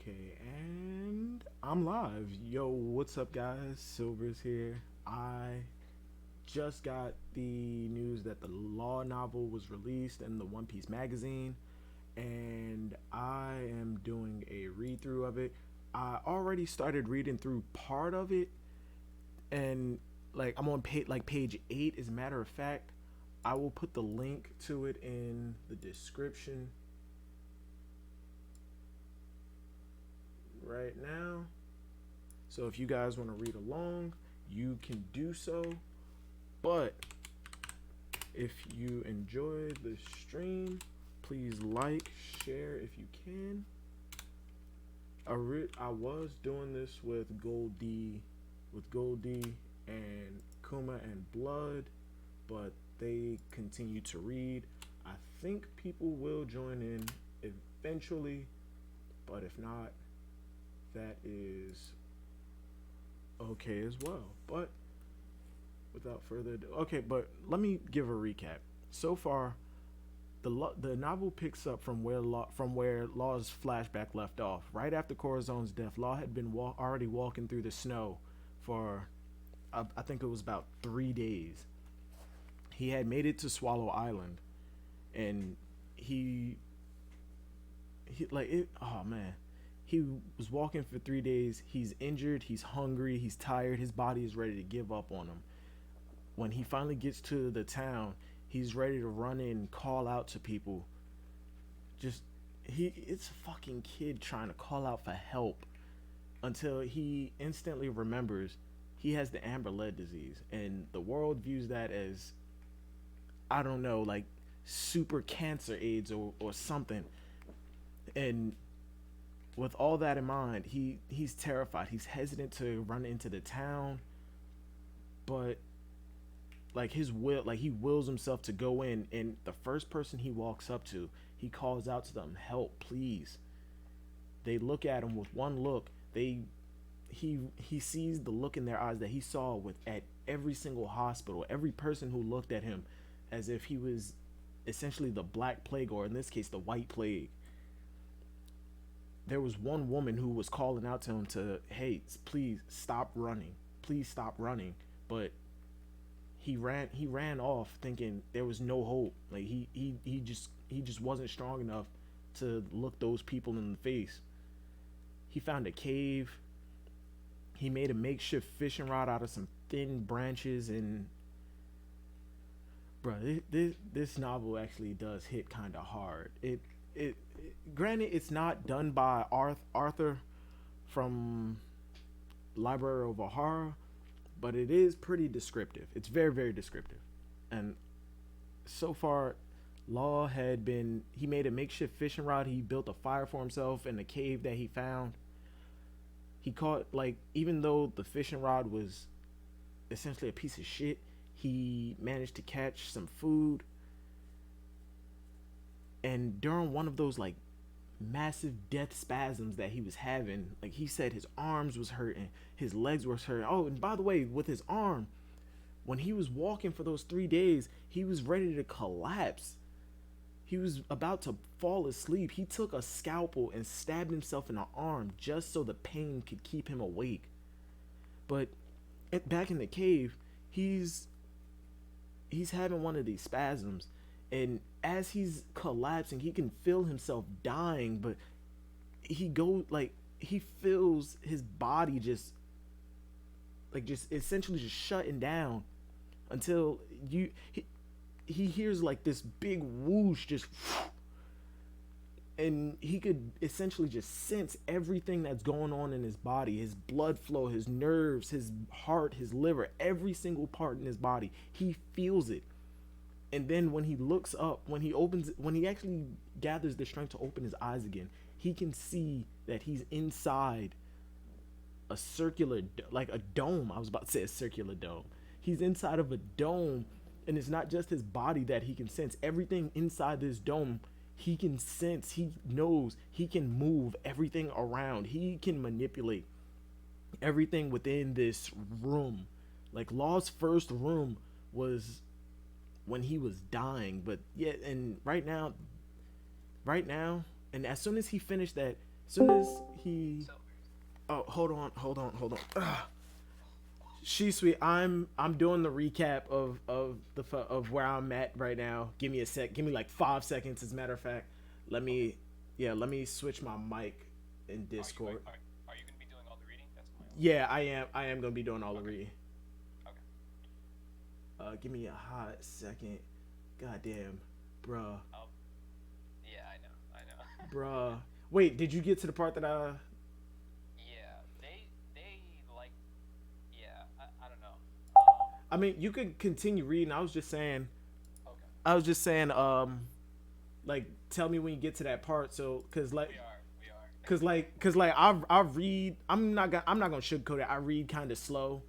Okay, and I'm live. Yo, what's up, guys? Silver's here. I just got the news that the Law novel was released in the One Piece magazine, and I am doing a read through of it. I already started reading through part of it, and I'm on page 8. As a matter of fact, I will put the link to it in the description right now. So if you guys want to read along, you can do so. But if you enjoy the stream, please like, share if you can. I was doing this with Goldie and Kuma and Blood, but they continue to read. I think people will join in eventually, but if not, that is okay as well. But without further ado, okay, but let me give a recap. So far, the novel picks up from where Law's flashback left off. Right after Corazone's death, Law had been already walking through the snow for I think it was about 3 days. He had made it to Swallow Island, and he like it. Oh man, he was walking for 3 days. He's injured. He's hungry. He's tired. His body is ready to give up on him. When he finally gets to the town, he's ready to run in, call out to people. Just it's a fucking kid trying to call out for help until he instantly remembers he has the amber lead disease, and the world views that as, I don't know, like super cancer AIDS or something. And with all that in mind, he's terrified. He's hesitant to run into the town, but he wills himself to go in, and the first person he walks up to, he calls out to them, "Help, please." They look at him with one look. He sees the look in their eyes that he saw with at every single hospital, every person who looked at him as if he was essentially the black plague, or in this case the white plague. There was one woman who was calling out to him to, "Hey, please stop running. Please stop running." But he ran off thinking there was no hope. Like he just wasn't strong enough to look those people in the face. He found a cave. He made a makeshift fishing rod out of some thin branches, and bro, this novel actually does hit kind of hard. It granted, it's not done by Arthur from Library of Ohara, but it is pretty descriptive. It's very, very descriptive. And so far, he made a makeshift fishing rod. He built a fire for himself in the cave that he found. He caught, even though the fishing rod was essentially a piece of shit, he managed to catch some food. And during one of those massive death spasms that he was having, he said his arms was hurting, his legs were hurting. Oh, and by the way, with his arm, when he was walking for those 3 days, he was ready to collapse. He was about to fall asleep. He took a scalpel and stabbed himself in the arm just so the pain could keep him awake. But back in the cave, he's having one of these spasms, and as he's collapsing, he can feel himself dying, but he feels his body just essentially just shutting down until he hears this big whoosh, just, and he could essentially just sense everything that's going on in his body, his blood flow, his nerves, his heart, his liver, every single part in his body. He feels it. And then when he looks up, when he actually gathers the strength to open his eyes again, he can see that he's inside a circular, like a dome. I was about to say a circular dome. He's inside of a dome, and it's not just his body that he can sense. Everything inside this dome, he can sense. He knows. He can move everything around. He can manipulate everything within this room. Law's first room was when he was dying, but yeah, and right now, and as soon as he finished that, Soon as he, So oh, hold on. She sweet. I'm doing the recap of where I'm at right now. Give me a sec. Give me like 5 seconds. As a matter of fact, let me, yeah, let me switch my mic in are you Discord. are you gonna be doing all the reading? That's my only Yeah, question. I am gonna be doing all the Okay. reading. Okay. Give me a hot second. Goddamn, bruh, Um. Yeah, I know. I know. bruh. Wait, did you get to the part that I? Yeah. They like. Yeah. I don't know. I mean, you could continue reading. I was just saying. Okay. I was just saying. Like, tell me when you get to that part. So, cause like, We are. We are. I read. I'm not gonna sugarcoat it. I read kind of slow.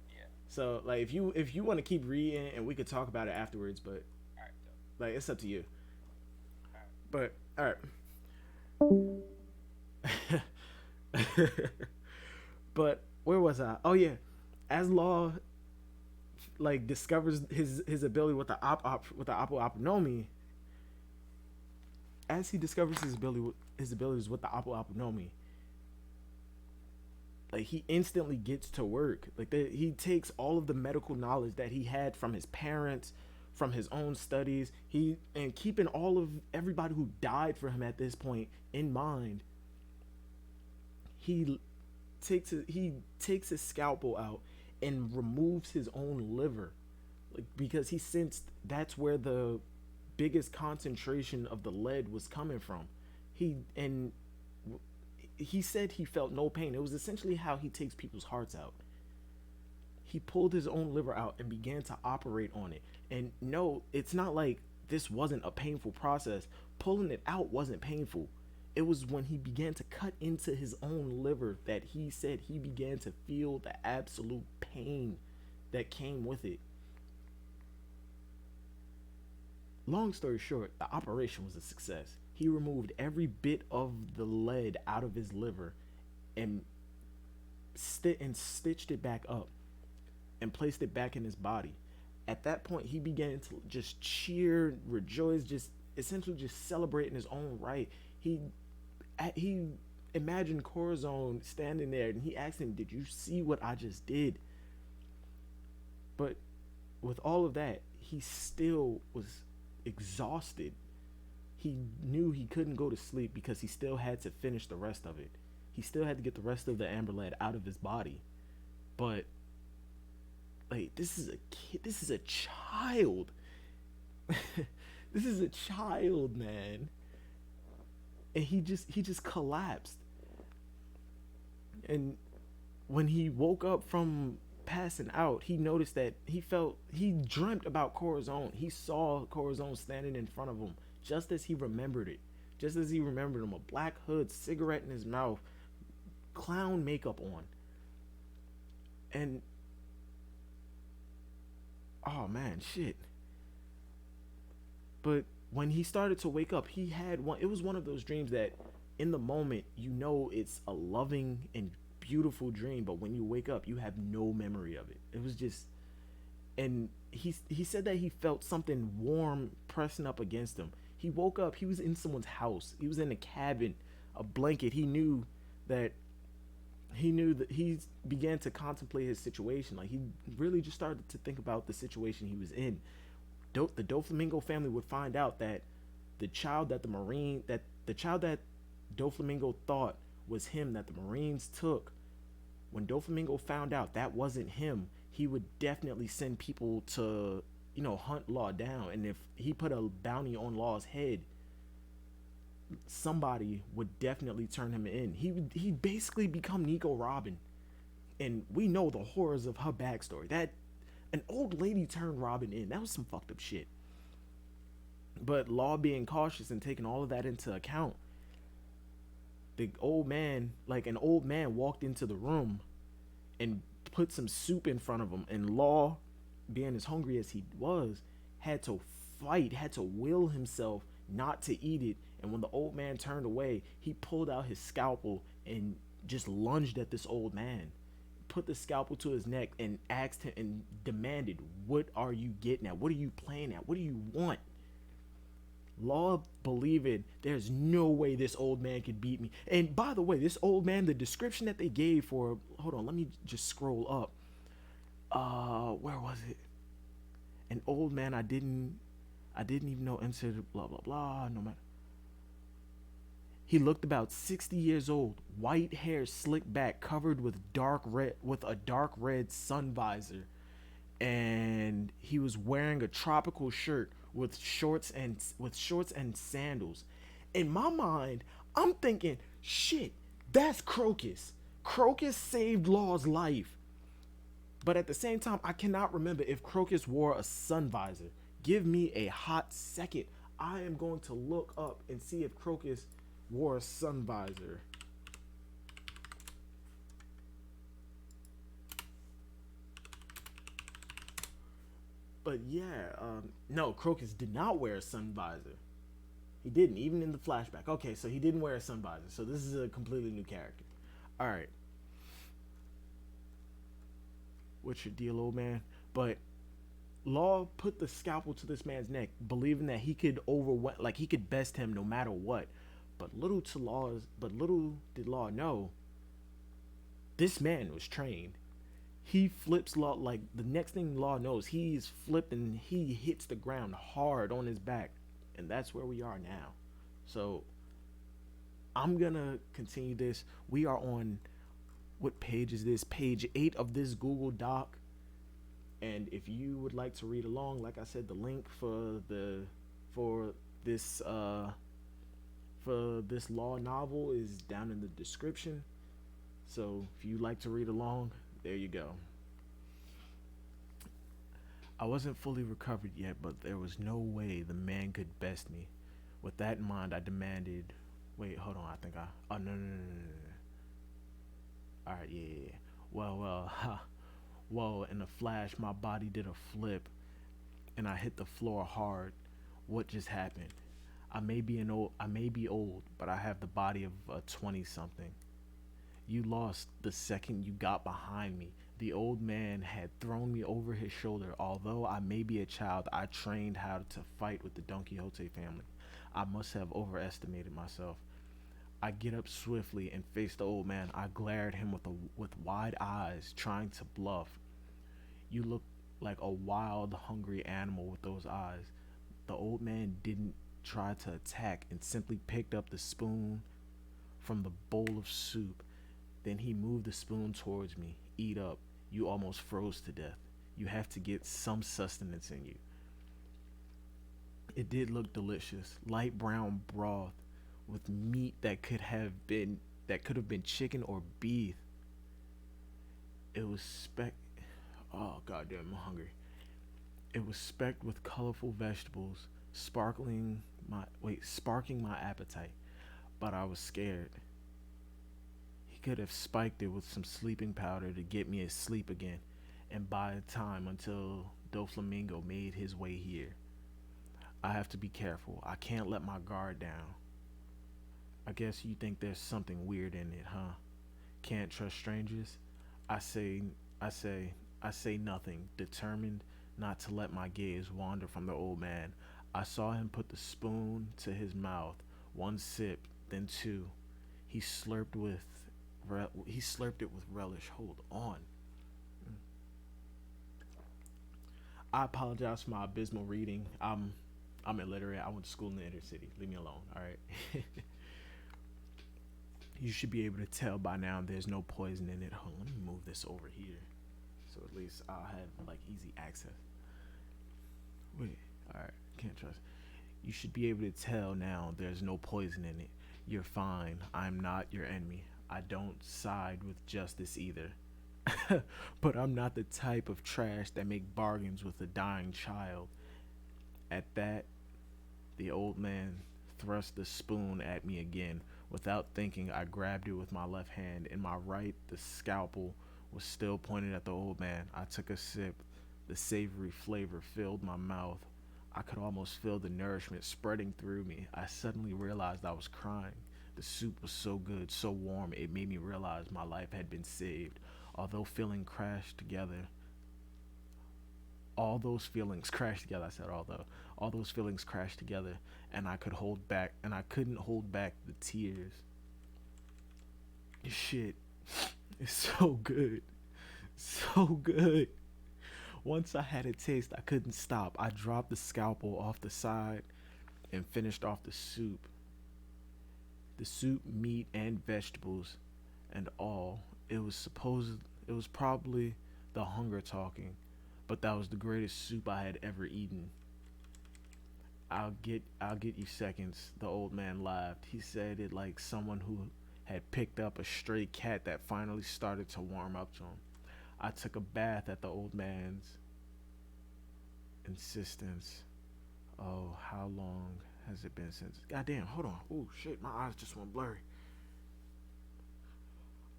Yeah. So like, if you want to keep reading and we could talk about it afterwards, but All right. Dope. like, it's up to you. All right. But all right. But where was I? Oh yeah, as Law like discovers his ability with the with the Oppo Opnomi, as he discovers his abilities with the Oppo Opnomi, like he instantly gets to work. Like he takes all of the medical knowledge that he had from his parents, from his own studies, he and keeping all of everybody who died for him at this point in mind. He he takes his scalpel out and removes his own liver, like because he sensed that's where the biggest concentration of the lead was coming from. And he said he felt no pain. It was essentially how he takes people's hearts out. He pulled his own liver out and began to operate on it. And no, it's not like this wasn't a painful process. Pulling it out wasn't painful. It was when he began to cut into his own liver that he said he began to feel the absolute pain that came with it. Long story short, the operation was a success. He removed every bit of the lead out of his liver and stitched it back up and placed it back in his body. At that point, he began to just cheer, rejoice, just essentially just celebrate in his own right. He imagined Corazon standing there, and he asked him, "Did you see what I just did?" But with all of that, he still was exhausted. He knew he couldn't go to sleep because he still had to finish the rest of it. He still had to get the rest of the amber lead out of his body. But like, this is a kid. This is a child. This is a child, man. And he just collapsed. And when he woke up from passing out, he noticed that he dreamt about Corazon. He saw Corazon standing in front of him, just as he remembered it. Just as he remembered him, a black hood, cigarette in his mouth, clown makeup on. And oh man, shit. But when he started to wake up, he had one. It was one of those dreams that, in the moment, you know it's a loving and beautiful dream, but when you wake up, you have no memory of it. It was just, and he said that he felt something warm pressing up against him. He woke up. He was in someone's house. He was in a cabin, a blanket. That that he began to contemplate his situation. Like he really just started to think about the situation he was in. The Doflamingo family would find out that the child that Doflamingo thought was him that the Marines took. When Doflamingo found out that wasn't him, he would definitely send people to hunt Law down. And if he put a bounty on Law's head, somebody would definitely turn him in. He basically become Nico Robin, and we know the horrors of her backstory. That an old lady turned Robin in. That was some fucked up shit. But Law being cautious and taking all of that into account, an old man walked into the room and put some soup in front of him, and Law, being as hungry as he was, had to had to will himself not to eat it. And when the old man turned away, he pulled out his scalpel and just lunged at this old man, put the scalpel to his neck, and asked him and demanded, "What are you getting at? What are you playing at? What do you want?" Law believing there's no way this old man could beat me. And by the way, this old man, the description that they gave for, hold on, let me just scroll up. Where was it? An old man I didn't even know entered blah blah blah. No matter. He looked about 60 years old, white hair slicked back, covered with a dark red sun visor, and he was wearing a tropical shirt with shorts and sandals. In my mind, I'm thinking, shit, that's Crocus. Crocus saved Law's life. But at the same time, I cannot remember if Crocus wore a sun visor. Give me a hot second. I am going to look up and see if Crocus wore a sun visor. But yeah, no, Crocus did not wear a sun visor. He didn't, even in the flashback. Okay, so he didn't wear a sun visor. So this is a completely new character. All right, what's your deal, old man? But Law put the scalpel to this man's neck, believing that he could like he could best him no matter what. But little did Law know, this man was trained. He flips Law like the next thing Law knows, he's flipped and he hits the ground hard on his back, and that's where we are now. So I'm gonna continue this. We are on, what page is this? Page 8 of this Google Doc. And if you would like to read along, like I said, the link for this law novel is down in the description. So if you like to read along, there you go. I wasn't fully recovered yet, but there was no way the man could best me. With that in mind, I demanded. Wait, hold on. I think I. Oh, no, no, no, no, no. All right, yeah, yeah, yeah. Ha. Whoa, in a flash, my body did a flip and I hit the floor hard. What just happened? I may be old, but I have the body of a 20 something. You lost the second you got behind me. The old man had thrown me over his shoulder. Although I may be a child, I trained how to fight with the Don Quixote family. I must have overestimated myself. I get up swiftly and face the old man. I glare at him with wide eyes, trying to bluff. You look like a wild, hungry animal with those eyes. The old man didn't try to attack and simply picked up the spoon from the bowl of soup. Then he moved the spoon towards me. Eat up. You almost froze to death. You have to get some sustenance in you. It did look delicious. Light brown broth with meat that could have been chicken or beef. It was oh goddamn, I'm hungry. It was specked with colorful vegetables, sparking my appetite. But I was scared. He could have spiked it with some sleeping powder to get me asleep again, and buy time until Doflamingo made his way here. I have to be careful. I can't let my guard down. I guess you think there's something weird in it, huh? Can't trust strangers? I say, I say nothing, determined not to let my gaze wander from the old man. I saw him put the spoon to his mouth, one sip, then two. He slurped with, he slurped it with relish. Hold on. I apologize for my abysmal reading. I'm illiterate. I went to school in the inner city. Leave me alone. All right. You should be able to tell by now there's no poison in it. Hold on, let me move this over here, so at least I'll have like easy access. Wait, all right, can't trust. You should be able to tell now there's no poison in it. You're fine. I'm not your enemy. I don't side with justice either. But I'm not the type of trash that make bargains with a dying child. At that, the old man thrust the spoon at me again. Without thinking, I grabbed it with my left hand. In my right, the scalpel was still pointed at the old man. I took a sip. The savory flavor filled my mouth. I could almost feel the nourishment spreading through me. I suddenly realized I was crying. The soup was so good, so warm, it made me realize my life had been saved. Although feeling crashed together, All those feelings crashed together. I said all those feelings crashed together, and I couldn't hold back the tears. Shit, it's so good, so good. Once I had a taste, I couldn't stop. I dropped the scalpel off the side and finished off the soup. The soup, meat, and vegetables, and all. It was probably the hunger talking, but that was the greatest soup I had ever eaten. I'll get you seconds. The old man laughed. He said it like someone who had picked up a stray cat that finally started to warm up to him. I took a bath at the old man's insistence. Oh, how long has it been since? Goddamn, hold on. Oh shit, my eyes just went blurry.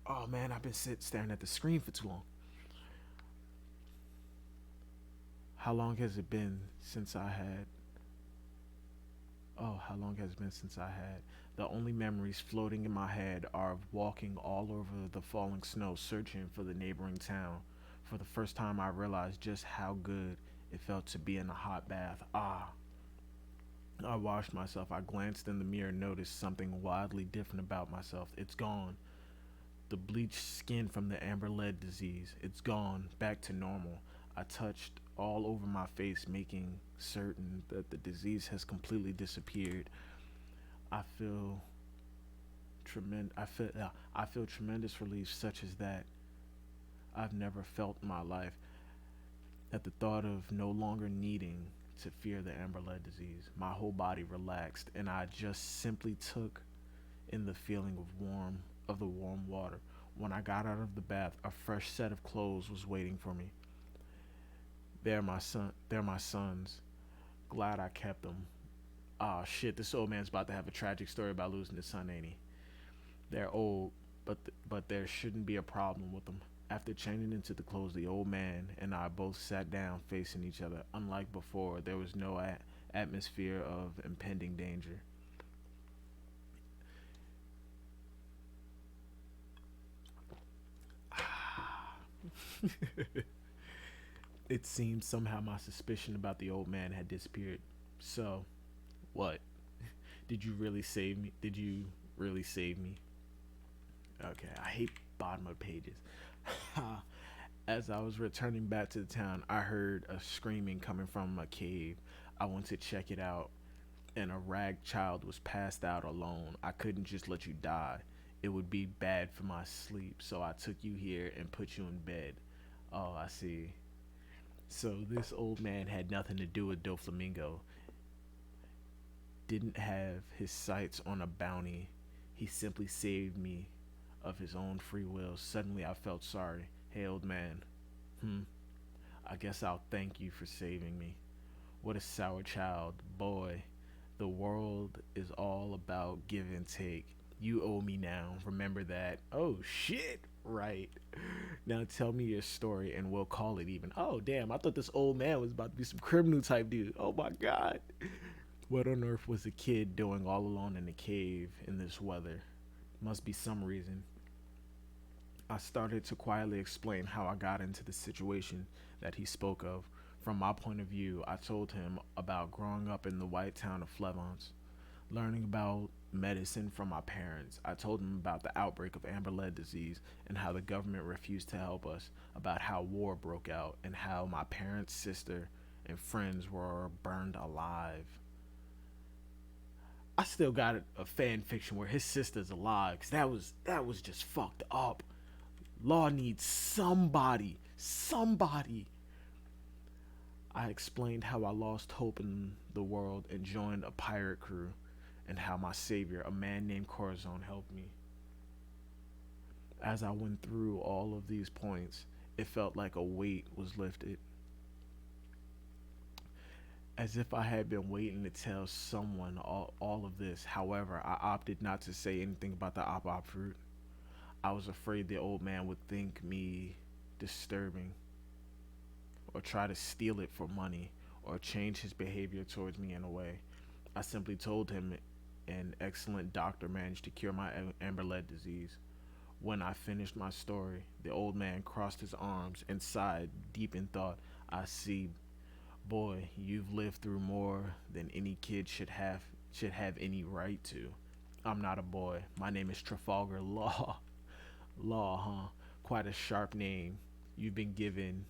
Oh man, I've been staring at the screen for too long. How long has it been since I had? Oh, how long has it been since I had? The only memories floating in my head are of walking all over the falling snow searching for the neighboring town. For the first time, I realized just how good it felt to be in a hot bath. Ah, I washed myself. I glanced in the mirror and noticed something wildly different about myself. It's gone. The bleached skin from the amber lead disease. It's gone. Back to normal. I touched all over my face, making certain that the disease has completely disappeared. I feel I feel tremendous relief such as that I've never felt in my life at the thought of no longer needing to fear the amber lead disease. My whole body relaxed and I just simply took in the feeling of the warm water. When I got out of the bath, a fresh set of clothes was waiting for me. They're my sons. Glad I kept them. Ah, shit, this old man's about to have a tragic story about losing his son, ain't he? They're old, but there shouldn't be a problem with them. After changing into the clothes, the old man and I both sat down facing each other. Unlike before, there was no atmosphere of impending danger. It seemed somehow my suspicion about the old man had disappeared. So, what? Did you really save me? Did you really save me? Okay, I hate bottom of pages. As I was returning back to the town, I heard a screaming coming from a cave. I went to check it out, and a rag child was passed out alone. I couldn't just let you die. It would be bad for my sleep, so I took you here and put you in bed. Oh, I see. So this old man had nothing to do with Doflamingo. Didn't have his sights on a bounty. He simply saved me of his own free will. Suddenly I felt sorry. Hey, old man. Hmm. I guess I'll thank you for saving me. What a sour child. Boy, the world is all about give and take. You owe me now. Remember that. Oh, shit. Right. Now tell me your story and we'll call it even. Oh, damn. I thought this old man was about to be some criminal type dude. Oh, my God. What on earth was a kid doing all alone in a cave in this weather? Must be some reason. I started to quietly explain how I got into the situation that he spoke of. From my point of view, I told him about growing up in the white town of Flevance, learning about medicine from my parents. I told him about the outbreak of amber lead disease and how the government refused to help us, about how war broke out and how my parents' sister and friends were burned alive. I still got a fan fiction where his sister's alive because that was just fucked up. Law needs somebody, somebody. I explained how I lost hope in the world and joined a pirate crew, and how my savior, a man named Corazon, helped me. As I went through all of these points, it felt like a weight was lifted, as if I had been waiting to tell someone all of this. However, I opted not to say anything about the op fruit. I was afraid the old man would think me disturbing, or try to steal it for money, or change his behavior towards me in a way. I simply told him an excellent doctor managed to cure my amber lead disease. When I finished my story, the old man crossed his arms and sighed, deep in thought. I see. Boy, you've lived through more than any kid should have any right to. I'm not a boy. My name is Trafalgar Law. Law, huh? Quite a sharp name you've been given.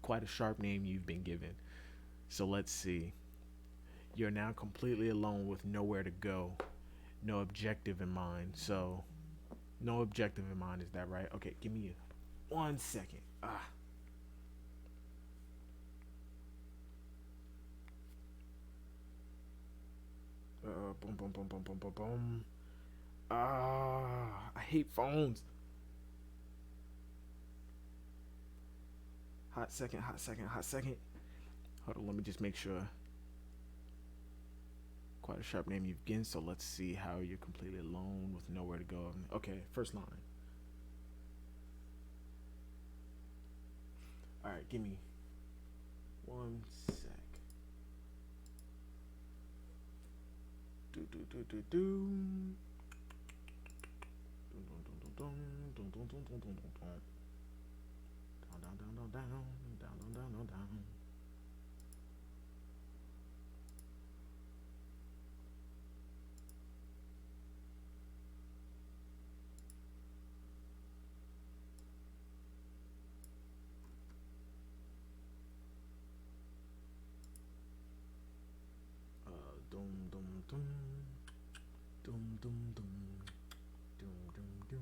Quite a sharp name you've been given. So let's see. You're now completely alone with nowhere to go, no objective in mind. So, no objective in mind, is that right? Okay, give me 1 second. Boom, boom, boom, boom, boom, boom, boom. I hate phones. Hot second, hot second, hot second. Hold on, let me just make sure. Quite a sharp name you've given, so let's see how you're completely alone with nowhere to go. Okay, first line. Alright, give me 1 sec. Do do do do do. Dun, dun, dun, dun, dun, dun, dun, dun, dun, dun, dun. Down, down, down, down, down, down, down, down, down. Dum dum dum, dum dum dum, dum dum dum.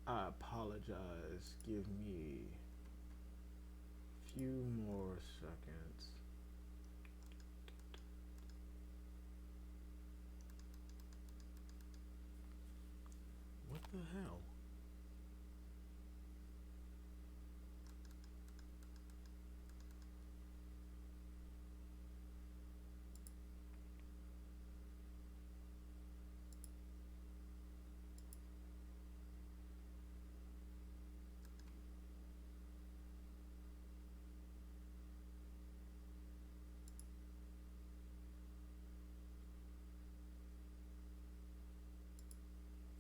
I apologize. Give me a few more seconds. What the hell?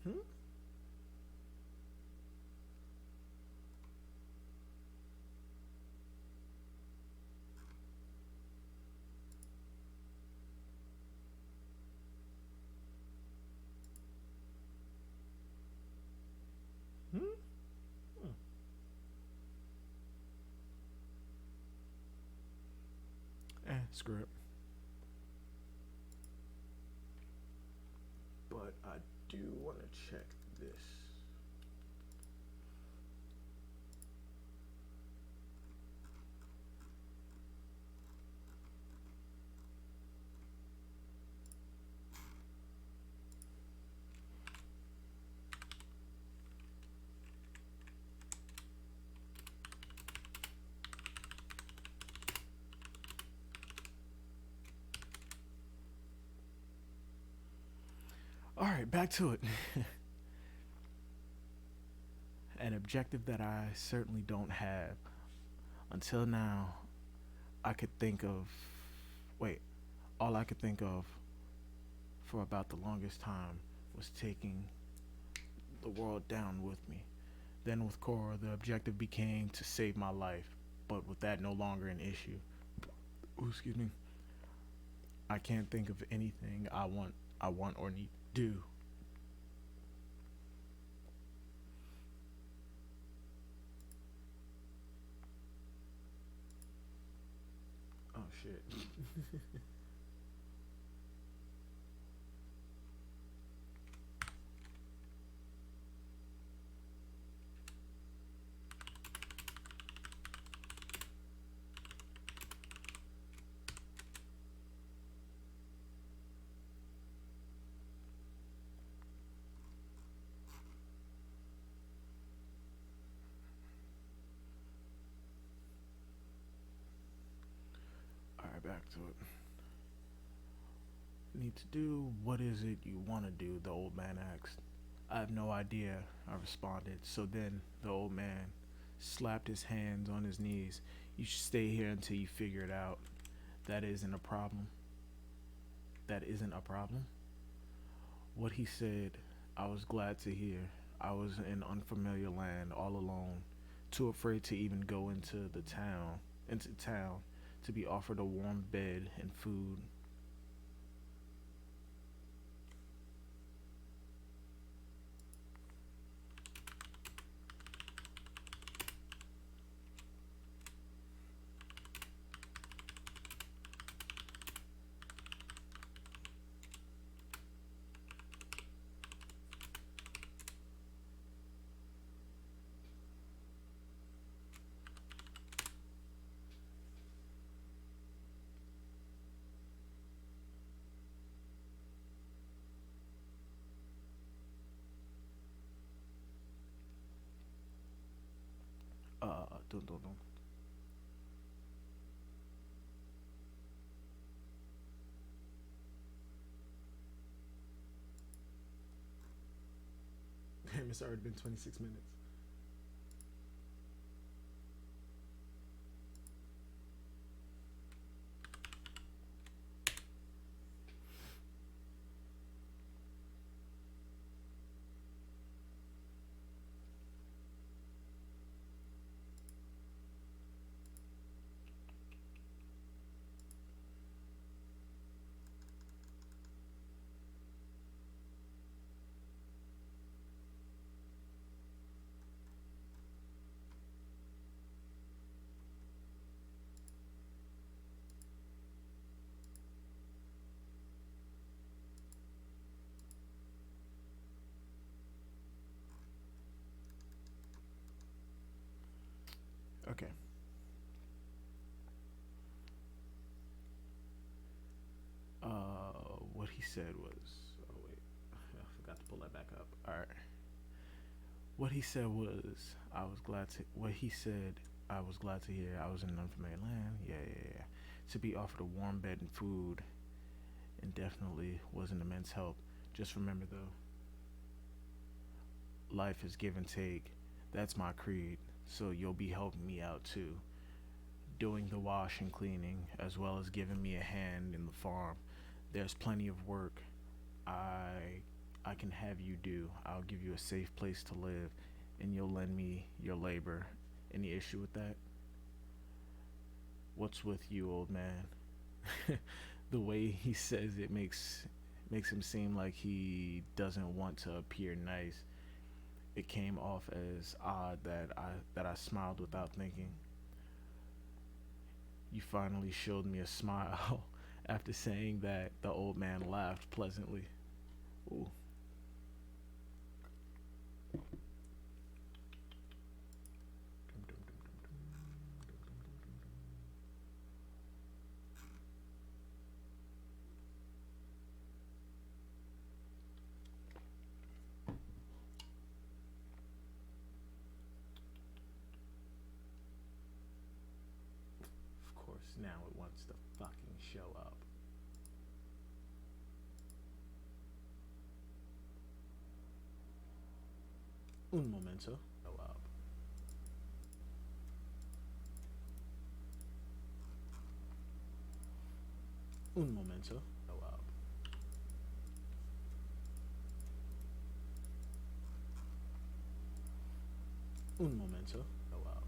Hmm? Hmm? Hmm. Screw it. But I do want to check this. All right, back to it. An objective that I certainly don't have. Until now, I could think of. Wait, all I could think of for about the longest time was taking the world down with me. Then with Cora, the objective became to save my life, but with that no longer an issue. Ooh, excuse me. I can't think of anything I want or need to do. Oh shit. back to it. Need to do. What is it you want to do? The old man asked. I have no idea, I responded. So then the old man slapped his hands on his knees. You should stay here until you figure it out. That isn't a problem. That isn't a problem? What he said, I was glad to hear. I was in unfamiliar land all alone, too afraid to even go into town, to be offered a warm bed and food. Dun, dun, dun. Damn, it's already been 26 minutes. Okay. What he said was. Oh wait, I forgot to pull that back up. All right. What he said was, I was glad to. What he said, I was glad to hear. I was in an unfamiliar land. Yeah, yeah, yeah. To be offered a warm bed and food, and definitely was an immense help. Just remember though, life is give and take. That's my creed. So you'll be helping me out too, doing the wash and cleaning, as well as giving me a hand in the farm. There's plenty of work I I can have you do. I'll give you a safe place to live, and you'll lend me your labor. Any issue with that? What's with you, old man? The way he says it makes him seem like he doesn't want to appear nice. It came off as odd that I smiled without thinking. You finally showed me a smile. After saying that, the old man laughed pleasantly. Ooh. Of course, now it wants to fucking show up. Un momento. Show up. Un momento. Show up. Un momento. Show up.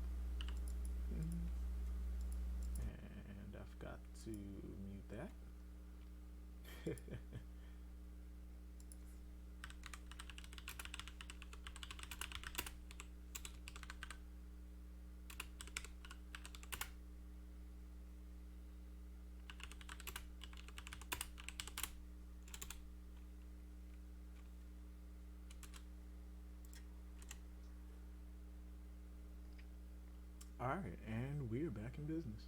And I forgot to mute that. All right, and we're back in business.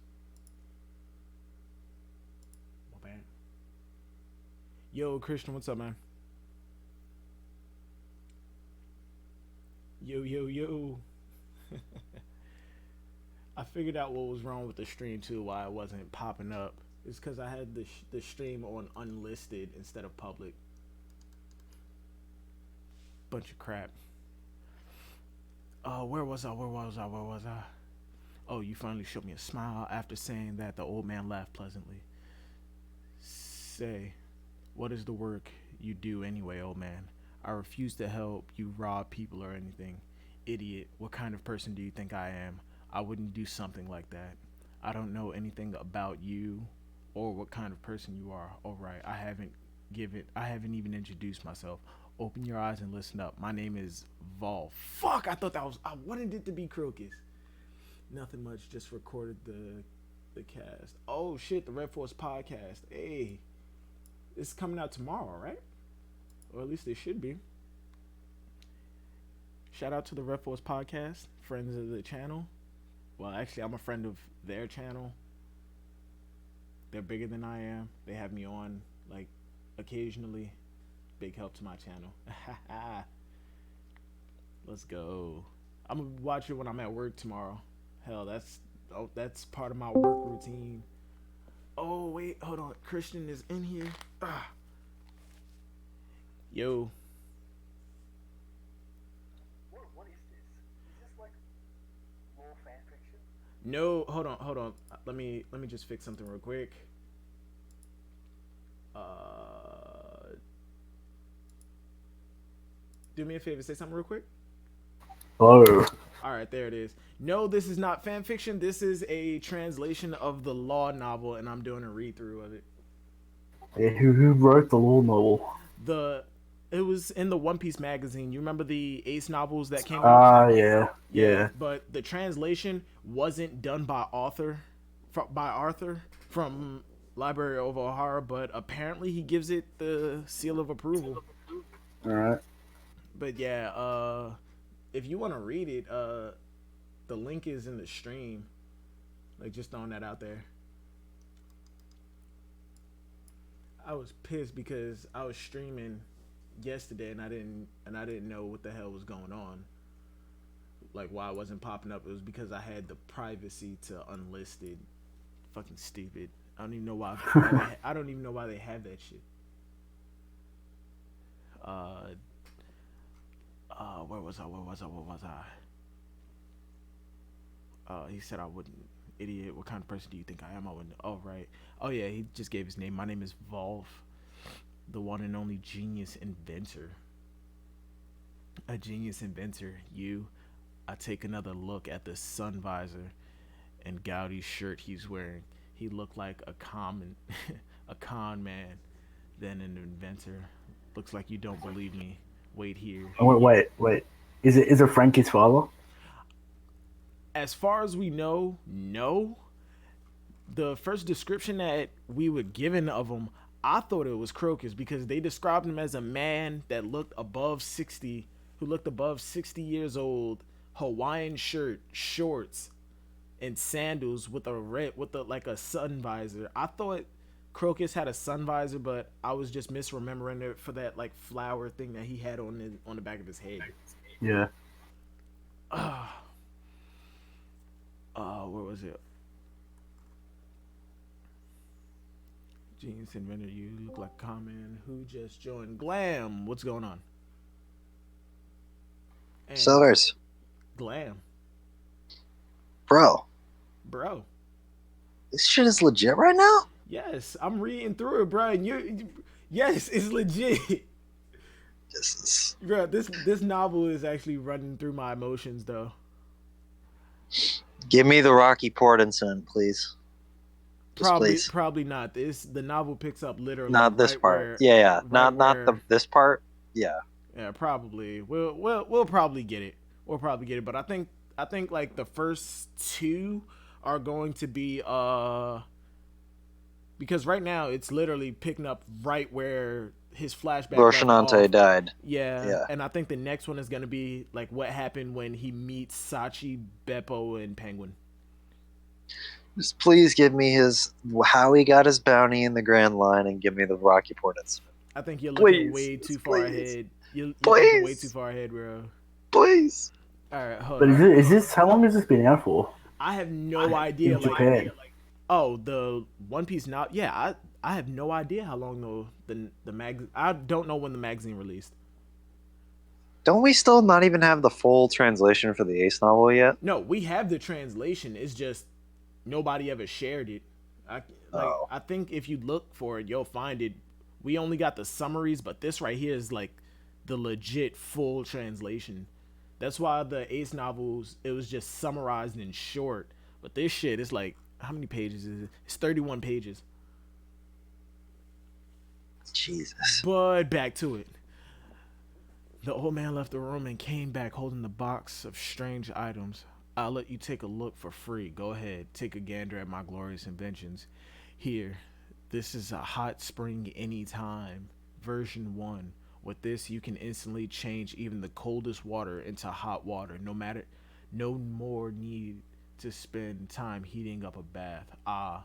My bad. Yo, Christian, what's up, man? Yo, yo, yo. I figured out what was wrong with the stream too, why it wasn't popping up. It's because I had the stream on unlisted instead of public. Bunch of crap. Where was I? Where was I? Where was I? Oh, you finally showed me a smile after saying that. The old man laughed pleasantly. Say, what is the work you do anyway, old man? I refuse to help you rob people or anything. Idiot, what kind of person do you think I am? I wouldn't do something like that. I don't know anything about you or what kind of person you are. All right, I haven't even introduced myself. Open your eyes and listen up. My name is Volf. Fuck, I wanted it to be Crocus. Nothing much, just recorded the cast. Oh shit, the Red Force podcast. Hey, it's coming out tomorrow, right? Or at least it should be. Shout out to the Red Force podcast, friends of the channel. Well, actually, I'm a friend of their channel. They're bigger than I am. They have me on like occasionally. Big help to my channel. Let's go. I'm gonna watch it when I'm at work tomorrow. Hell, that's part of my work routine. Oh wait, hold on. Christian is in here. Yo. What is this? Is this like lore fan fiction? No, hold on. Let me just fix something real quick. Do me a favor, say something real quick. Hello. All right, there it is. No, this is not fan fiction. This is a translation of the law novel, and I'm doing a read through of it. Yeah, who wrote the law novel? It was in the One Piece magazine. You remember the Ace novels that came out? Yeah. But the translation wasn't done by Arthur from Library of O'Hara, but apparently he gives it the seal of approval. All right. But yeah, if you want to read it, the link is in the stream. Like, just throwing that out there. I was pissed because I was streaming yesterday and I didn't know what the hell was going on. Like, why it wasn't popping up. It was because I had the privacy to unlisted. Fucking stupid. I don't even know why. I don't even know why they have that shit. Where was I? He said I wouldn't. Idiot. What kind of person do you think I am? I wouldn't. Oh, right. Oh, yeah. He just gave his name. My name is Volf, the one and only genius inventor. A genius inventor. I take another look at the sun visor and gaudy shirt he's wearing. He looked like a con man, then an inventor. Looks like you don't believe me. Wait here. Oh, wait. Is it Frank his father? As far as we know, no. The first description that we were given of him, I thought it was Crocus because they described him as a man that looked above 60, who looked above 60 years old, Hawaiian shirt, shorts, and sandals with like a sun visor. I thought Crocus had a sun visor, but I was just misremembering it for that like flower thing that he had on the back of his head. Yeah. Where was it? Genius inventor, you look like Common. Who just joined? Glam, what's going on? And Sellers. Glam, Bro, This shit is legit right now? yes, I'm reading through it, bro. And yes, it's legit. This is... Bro, this novel is actually running through my emotions, though. Give me the Rocky Port incident, please. Just please. Probably not. The novel picks up literally. Not this right part. where- Yeah. right Not where- this part. Yeah. Yeah, probably. We'll probably get it. We'll probably get it. But I think like the first two are going to be because right now it's literally picking up right where his flashback left Roshinante off. died. Yeah, and I think the next one is gonna be like what happened when he meets Sachi, Beppo, and Penguin. Just please give me how he got his bounty in the Grand Line and give me the Rocky Port incident. I think you're looking Please, way too far please. ahead. You're looking Please. way too far ahead, bro. Please. All right, hold But on. is this how long has this been out for? I have no idea. In Japan. Oh, the One Piece now. Yeah, I have no idea how long the mag. I don't know when the magazine released. Don't we still not even have the full translation for the Ace novel yet? No, we have the translation. It's just nobody ever shared it. Oh, I think if you look for it, you'll find it. We only got the summaries, but this right here is like the legit full translation. That's why the Ace novels it was just summarized in short. But this shit is like how many pages is it? It's 31 pages. Jesus. But back to it. The old man left the room and came back holding the box of strange items. I'll let you take a look for free. Go ahead, take a gander at my glorious inventions. Here, this is a hot spring anytime, version 1. With this, you can instantly change even the coldest water into hot water. No more need to spend time heating up a bath. Ah,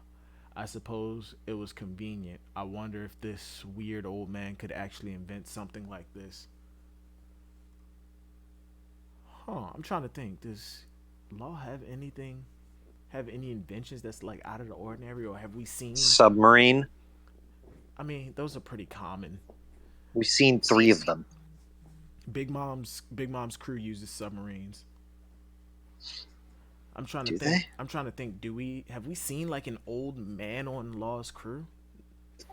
I suppose it was convenient. I wonder if this weird old man could actually invent something like this. Huh, I'm trying to think. Does Law have any inventions that's like out of the ordinary, or have we seen? Submarine. I mean, those are pretty common. We've seen 3 of them. Big Mom's crew uses submarines. I'm trying to Do think. they? I'm trying to think. Do we have we seen like an old man on Law's crew?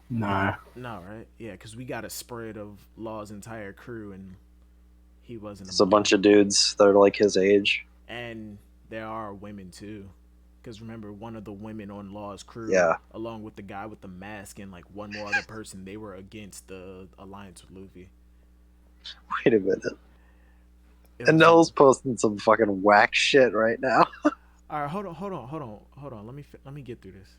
No. No, right? Yeah, because we got a spread of Law's entire crew, and he wasn't It's a among bunch them. of dudes that are like his age. And there are women too. Because remember, one of the women on Law's crew, Yeah. along with the guy with the mask and like one more other person, they were against the alliance with Luffy. Wait a minute. It And was a. Noel's posting some fucking whack shit right now. All right, hold on. Let me get through this.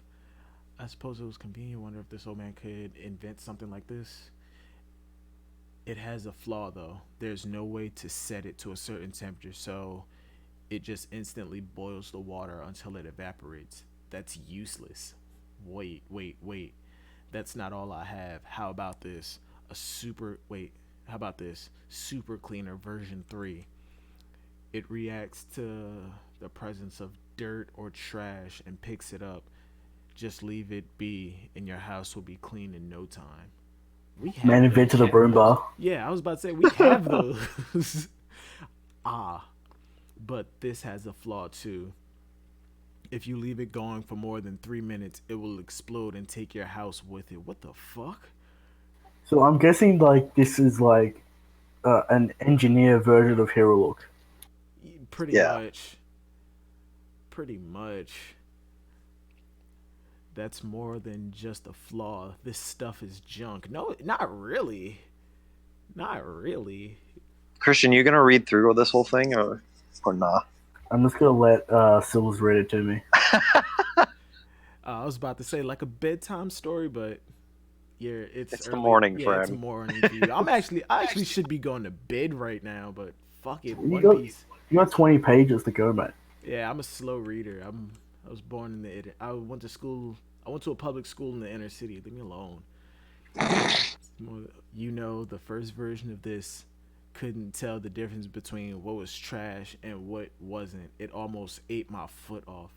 I suppose it was convenient. Wonder if this old man could invent something like this. It has a flaw though. There's no way to set it to a certain temperature, so it just instantly boils the water until it evaporates. That's useless. Wait. That's not all I have. How about this? A super wait. How about this? Super cleaner version 3. It reacts to the presence of dirt or trash and picks it up. Just leave it be and your house will be clean in no time. We Man have invented those. a broom bar. Yeah, I was about to say we have those. Ah, but this has a flaw too. If you leave it going for more than 3 minutes, it will explode and take your house with it. What the fuck? So I'm guessing like this is like an engineer version of Hero Look. Pretty Yeah. much. Pretty much. That's more than just a flaw. This stuff is junk. No, not really. Not really. Christian, you gonna read through this whole thing or not? I'm just gonna let Sills read it to me. I was about to say like a bedtime story, but yeah, it's It's the early. morning Yeah, for it's him. morning for you. I actually should be going to bed right now, but fuck it, You One got Piece. you got 20 pages to go, mate. Yeah, I'm a slow reader. I was born in I went to school. I went to a public school in the inner city. Leave me alone. You know, the first version of this couldn't tell the difference between what was trash and what wasn't. It almost ate my foot off.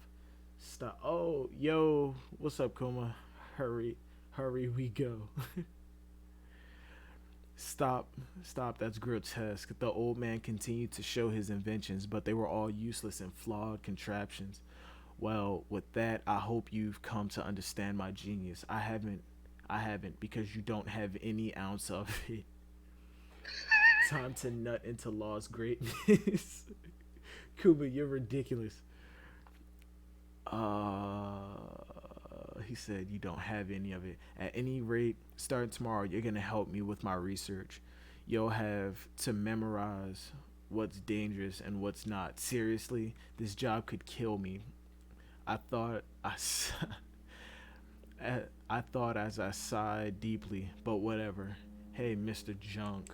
Stop. Oh, yo, what's up, Kuma? Hurry, we go. Stop, that's grotesque. The old man continued to show his inventions, but they were all useless and flawed contraptions. Well, with that, I hope you've come to understand my genius. I haven't, because you don't have any ounce of it. Time to nut into Law's greatness. Kuba, you're ridiculous. He said, you don't have any of it. At any rate, starting tomorrow, you're going to help me with my research. You'll have to memorize what's dangerous and what's not. Seriously, this job could kill me. I thought I, I thought as I sighed deeply, but whatever. Hey, Mr. Junk,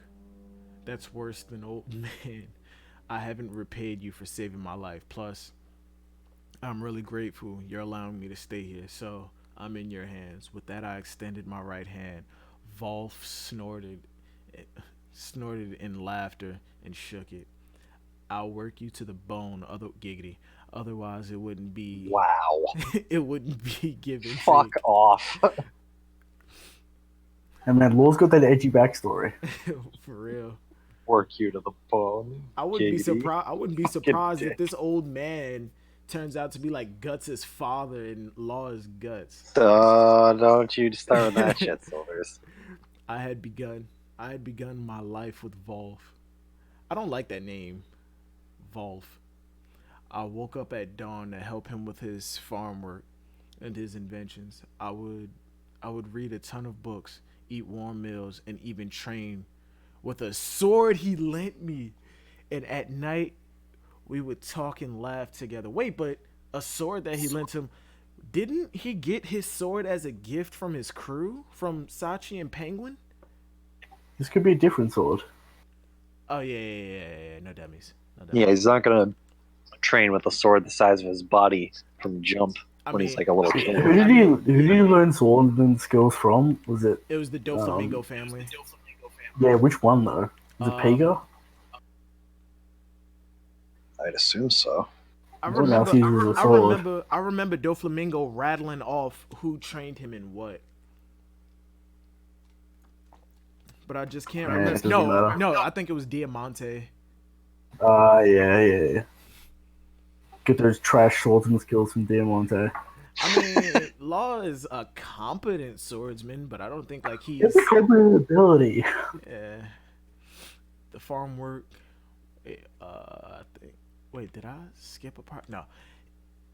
that's worse than old man. I haven't repaid you for saving my life. Plus, I'm really grateful you're allowing me to stay here, so I'm in your hands. With that, I extended my right hand. Volf snorted in laughter and shook it. I'll work you to the bone, other giggity. Otherwise, it wouldn't be. Wow. It wouldn't be give and Fuck take. off. And man, Law's got that edgy backstory. For real. Work you to the bone. I wouldn't be Giggity. surprised. I wouldn't be Fucking surprised if dick. this old man turns out to be like Guts' father and Law is Guts. Don't you start with that shit, Silvers. I had begun my life with Volf. I don't like that name, Volf. I woke up at dawn to help him with his farm work and his inventions. I would read a ton of books, eat warm meals, and even train with a sword he lent me. And at night, we would talk and laugh together. Wait, but a sword that he lent him, didn't he get his sword as a gift from his crew, from Sachi and Penguin? This could be a different sword. Oh yeah. No dummies. Yeah, he's not gonna train with a sword the size of his body from jump when he's like a little kid. Who did he learn swordsman skills from? Was it? It was the Doflamingo family. Yeah, which one though? Was it Pega? I'd assume so. I What else uses a sword? I remember Doflamingo rattling off who trained him in what. But I just can't Yeah, it remember. doesn't No, matter. I think it was Diamante. Yeah. Get those trash swordsman skills from Diamante. I mean, Law is a competent swordsman, but I don't think like he's. It's a competent ability. Yeah. The farm work. I think. Wait, did I skip a part? No.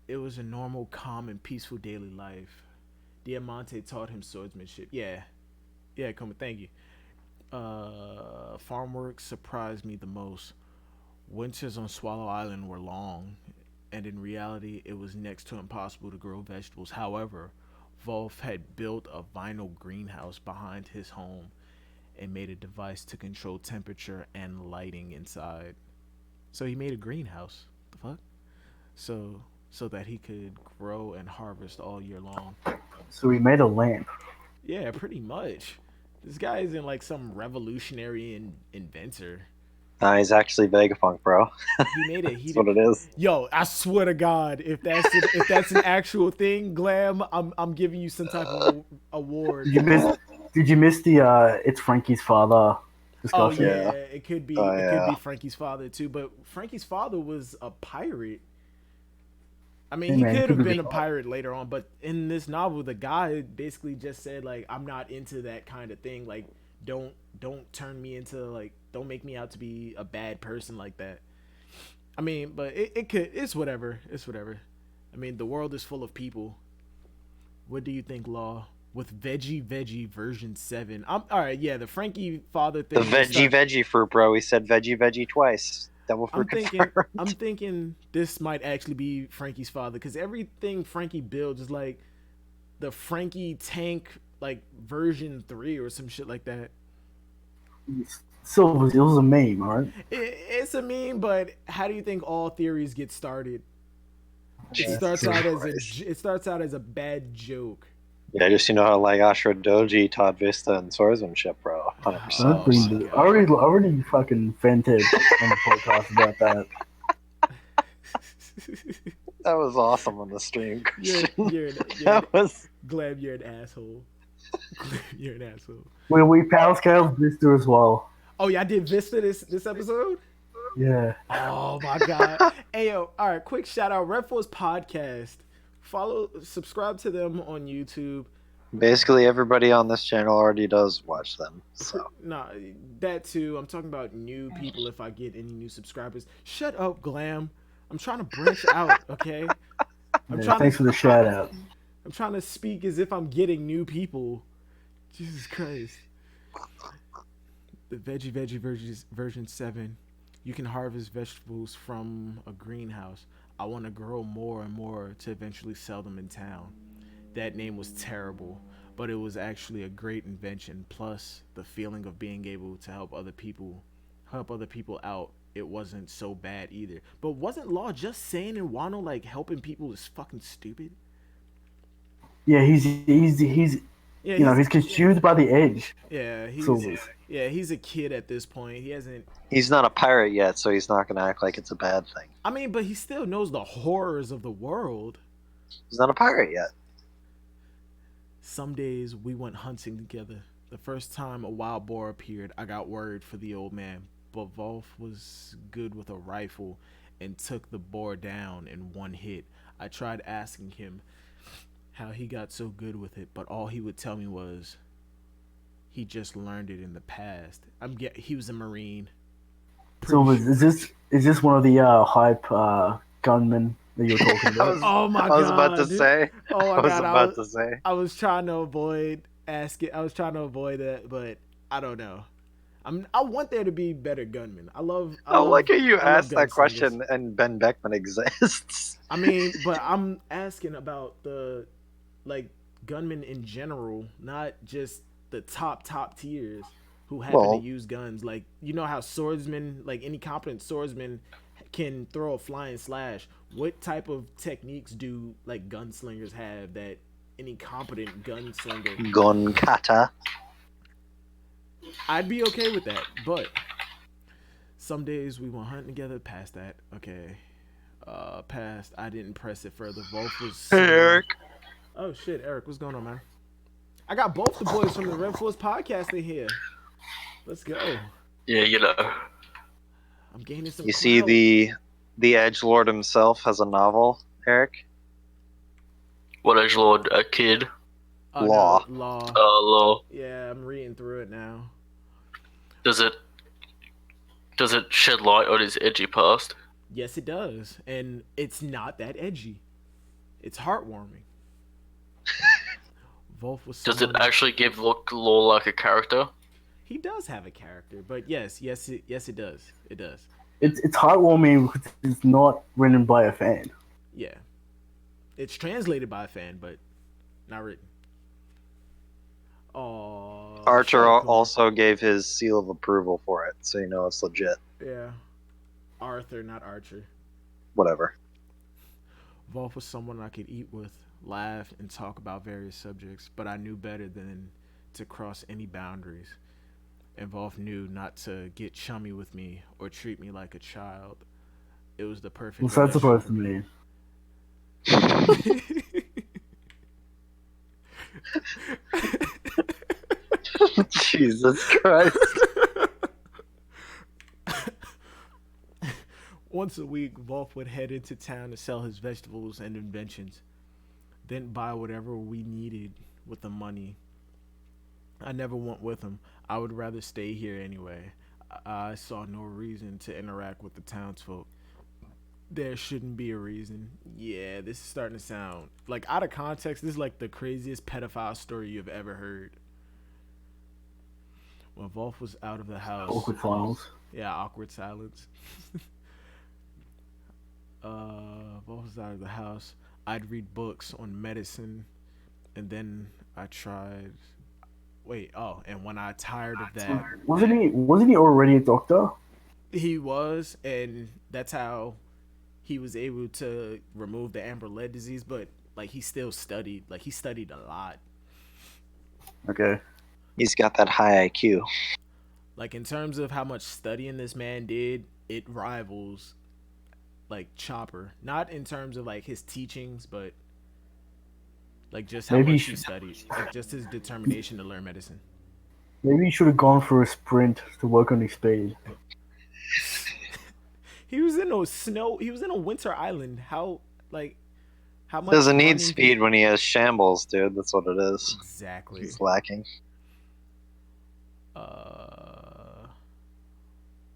It was a normal, calm, and peaceful daily life. Diamante taught him swordsmanship. Yeah, come thank you. Farm work surprised me the most. Winters on Swallow Island were long, and in reality, it was next to impossible to grow vegetables. However, Volf had built a vinyl greenhouse behind his home and made a device to control temperature and lighting inside. So he made a greenhouse. The fuck? So that he could grow and harvest all year long. So he made a lamp. Yeah, pretty much. This guy isn't like some revolutionary inventor. Nah, he's actually Vegapunk, bro. He made it. That's what it is. Yo, I swear to God, if that's an actual thing, Glam, I'm giving you some type of award. Did you miss the it's Frankie's father Oh discussion? yeah, it could be. Oh, It could yeah. be Frankie's father too. But Frankie's father was a pirate. I mean, Hey, he man, it could have could been be- a pirate later on, but in this novel, the guy basically just said like, "I'm not into that kind of thing. Like, don't turn me into like, don't make me out to be a bad person like that." I mean, but it's whatever. It's whatever. I mean, the world is full of people. What do you think, Law? With veggie version 7, I'm all right. Yeah, the Frankie father thing. The veggie fruit, bro. He said veggie twice. Double fruit confirmed. I'm thinking this might actually be Frankie's father because everything Frankie builds is like the Frankie tank like version 3 or some shit like that. Silver, it was a meme, right? It's a meme, but how do you think all theories get started? Jesus It starts out as a bad joke. Yeah, just how like Ashura Doji taught Vista and swordsmanship, bro. 100%. Oh, my I already fucking vented on the podcast about that. That was awesome on the stream. That was Glad you're an asshole. You're an asshole. We power scaled Vista as well. Oh yeah, I did Vista this episode. Yeah. Oh my god. Hey yo, all right, quick shout out Red Force Podcast. Subscribe to them on YouTube. Basically, everybody on this channel already does watch them. So Nah, that too. I'm talking about new people if I get any new subscribers. Shut up, Glam. I'm trying to branch out, okay? Thanks for the shout out. I'm trying to speak as if I'm getting new people. Jesus Christ. The veggie version 7. You can harvest vegetables from a greenhouse. I want to grow more and more to eventually sell them in town. That name was terrible, but it was actually a great invention. Plus, the feeling of being able to help other people out. It wasn't so bad either. But wasn't Law just saying in Wano like helping people is fucking stupid? Yeah, he's Yeah, You know, he's consumed by the edge. yeah, Silvers. he's a kid at this point. He hasn't. He's not a pirate yet, so he's not going to act like it's a bad thing. I mean, but he still knows the horrors of the world. He's not a pirate yet. Some days we went hunting together. The first time a wild boar appeared, I got worried for the old man, but Volf was good with a rifle and took the boar down in one hit. I tried asking him how he got so good with it, but all he would tell me was he just learned it in the past. He was a marine. Silvers, is this one of the hype gunmen that you're talking about? Oh my god! I was about to say. Oh I my was god! about to say. I was trying to avoid asking. I was trying to avoid that, but I don't know. I want there to be better gunmen. I like how you I love asked that gunslingers. question and Ben Beckman exists. I mean, but I'm asking about the like gunmen in general, not just the top tiers who happen Well- to use guns. Like you know how swordsmen, like any competent swordsman, can throw a flying slash. What type of techniques do like gunslingers have that any competent gunslinger? Gun kata. I'd be okay with that, but some days we went hunting together. Past that, okay. Past. I didn't press it further. Volf was. Hey, Eric. Oh shit, Eric, what's going on, man? I got both the boys from the Red Force podcast in here. Let's go. Yeah, you know. I'm gaining some. You see clout. the edgelord himself has a novel, Eric. What edgelord? A kid? Law. No, law. Law. Yeah, I'm reading through it now. Does it shed light on his edgy past? Yes, it does, and it's not that edgy. It's heartwarming. Volf was. Does it someone- actually give Law like a character? He does have a character, but yes, it does. It does. It's heartwarming because it's not written by a fan. Yeah, it's translated by a fan, but not written. Oh. Archer also gave his seal of approval for it, so you know it's legit. Yeah. Arthur, not Archer. Whatever. Volf was someone I could eat with, laugh, and talk about various subjects, but I knew better than to cross any boundaries. And Volf knew not to get chummy with me or treat me like a child. It was the perfect. What's that supposed to mean? Jesus Christ. Once a week, Volf would head into town to sell his vegetables and inventions, then buy whatever we needed with the money. I never went with him. I would rather stay here anyway. I saw no reason to interact with the townsfolk. There shouldn't be a reason. Yeah, this is starting to sound like out of context. This is like the craziest pedophile story you've ever heard. When Volf was out of the house. Awkward finals. Yeah, awkward silence. Volf was out of the house. I'd read books on medicine, and then I tried. And when I tired of that, Wasn't he already a doctor? he was, and that's how he was able to remove the amber lead disease. But like, he still studied. Like, he studied a lot. Okay. He's got that high IQ. Like, in terms of how much studying this man did, it rivals like Chopper. Not in terms of like his teachings, but like just how Maybe much he he studied. Like just his determination to learn medicine. Maybe he should have gone for a sprint to work on his speed. He was in a snow. He was in a winter island. How much? Doesn't running need speed when he has shambles, dude. That's what it is. Exactly. He's lacking.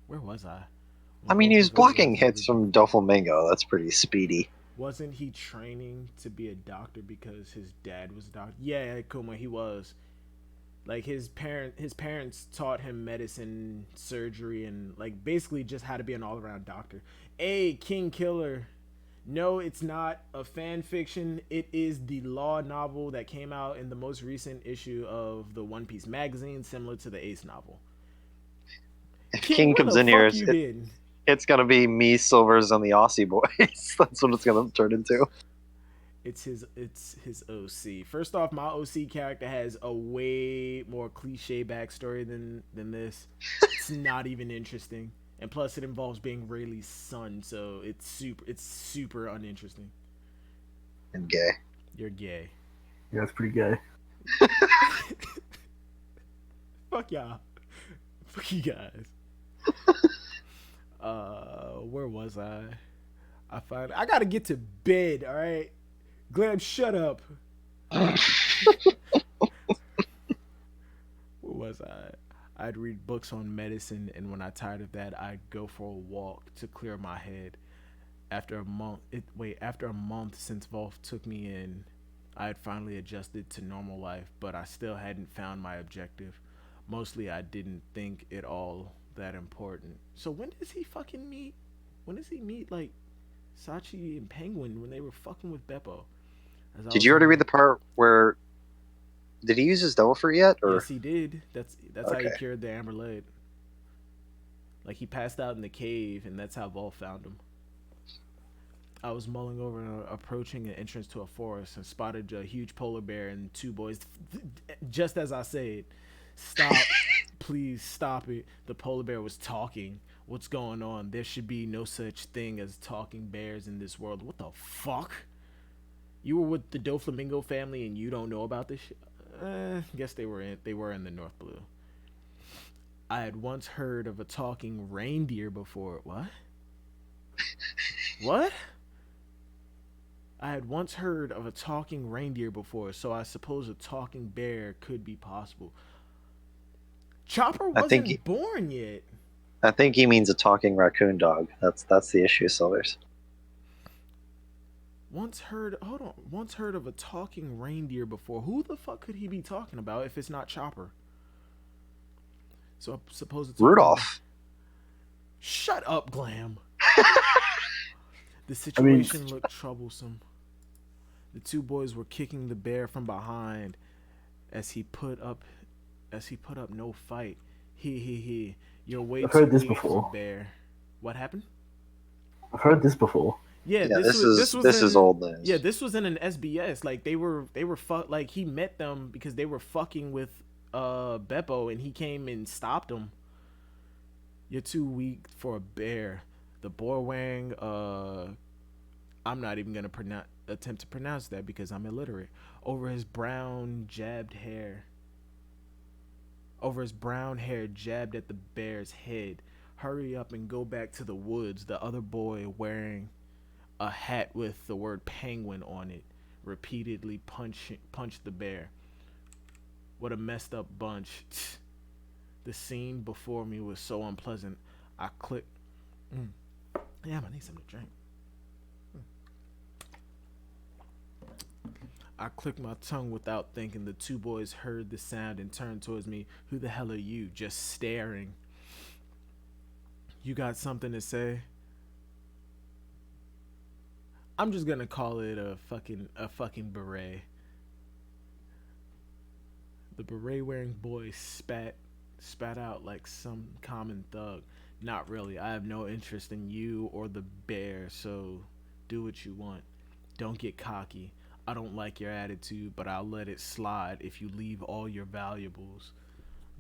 Where was I? I mean, he was blocking hits from Doflamingo. That's pretty speedy. Wasn't he training to be a doctor because his dad was a doctor? Yeah, Kuma, he was. Like his parents taught him medicine, surgery, and like basically just how to be an all-around doctor. A King Killer. No, it's not a fan fiction. It is the law novel that came out in the most recent issue of the One Piece magazine, similar to the Ace novel. If King where comes the in here, fuck you been? it's gonna be me, Silvers, and the Aussie boys. That's what it's gonna turn into. It's his OC. First off, my OC character has a way more cliche backstory than this. It's not even interesting. And plus it involves being Rayleigh's son, so it's super uninteresting. And gay. You're gay. Yeah, it's pretty gay. Fuck y'all. Fuck you guys. Where was I? I gotta get to bed, alright? Glam, shut up. Where was I? I'd read books on medicine, and when I tired of that, I'd go for a walk to clear my head. After a month since Volf took me in, I had finally adjusted to normal life, but I still hadn't found my objective. Mostly, I didn't think it all that important. So when does he fucking meet? When does he meet like Sachi and Penguin when they were fucking with Beppo? Did you already read the part where? Did he use his Dolfer yet? Or? Yes, he did. That's how he Okay. cured the Amber Lead. Like he passed out in the cave, and that's how Volf found him. I was mulling over approaching an entrance to a forest and spotted a huge polar bear and two boys. Just as I said, stop, please stop it. The polar bear was talking. What's going on? There should be no such thing as talking bears in this world. What the fuck? You were with the Doflamingo family and you don't know about this shit? Guess they were in the North Blue. I had once heard of a talking reindeer before. What? What? I had once heard of a talking reindeer before, so I suppose a talking bear could be possible. Chopper wasn't born yet. I think he means a talking raccoon dog. That's the issue, Sellers. Once heard of a talking reindeer before. Who the fuck could he be talking about if it's not Chopper? So I suppose it's Rudolph. Shut up, Glam. The situation looked troublesome. The two boys were kicking the bear from behind as he put up no fight. He. You're way I've heard too this weak before. for bear. What happened? I've heard this before. Yeah, this is old news. Yeah, this was in an SBS. Like they were like he met them because they were fucking with Beppo, and he came and stopped them. You're too weak for a bear. The Borwang, I'm not even gonna attempt to pronounce that because I'm illiterate. Over his brown hair jabbed at the bear's head. Hurry up and go back to the woods. The other boy, wearing a hat with the word penguin on it, repeatedly punched the bear. What a messed up bunch. The scene before me was so unpleasant. I clicked. Damn, I need something to drink. I clicked my tongue without thinking. The two boys heard the sound and turned towards me. Who the hell are you? Just staring. You got something to say? I'm just gonna call it a fucking beret. The beret wearing boy spat out like some common thug. Not really. I have no interest in you or the bear, so do what you want. Don't get cocky. I don't like your attitude, but I'll let it slide if you leave all your valuables.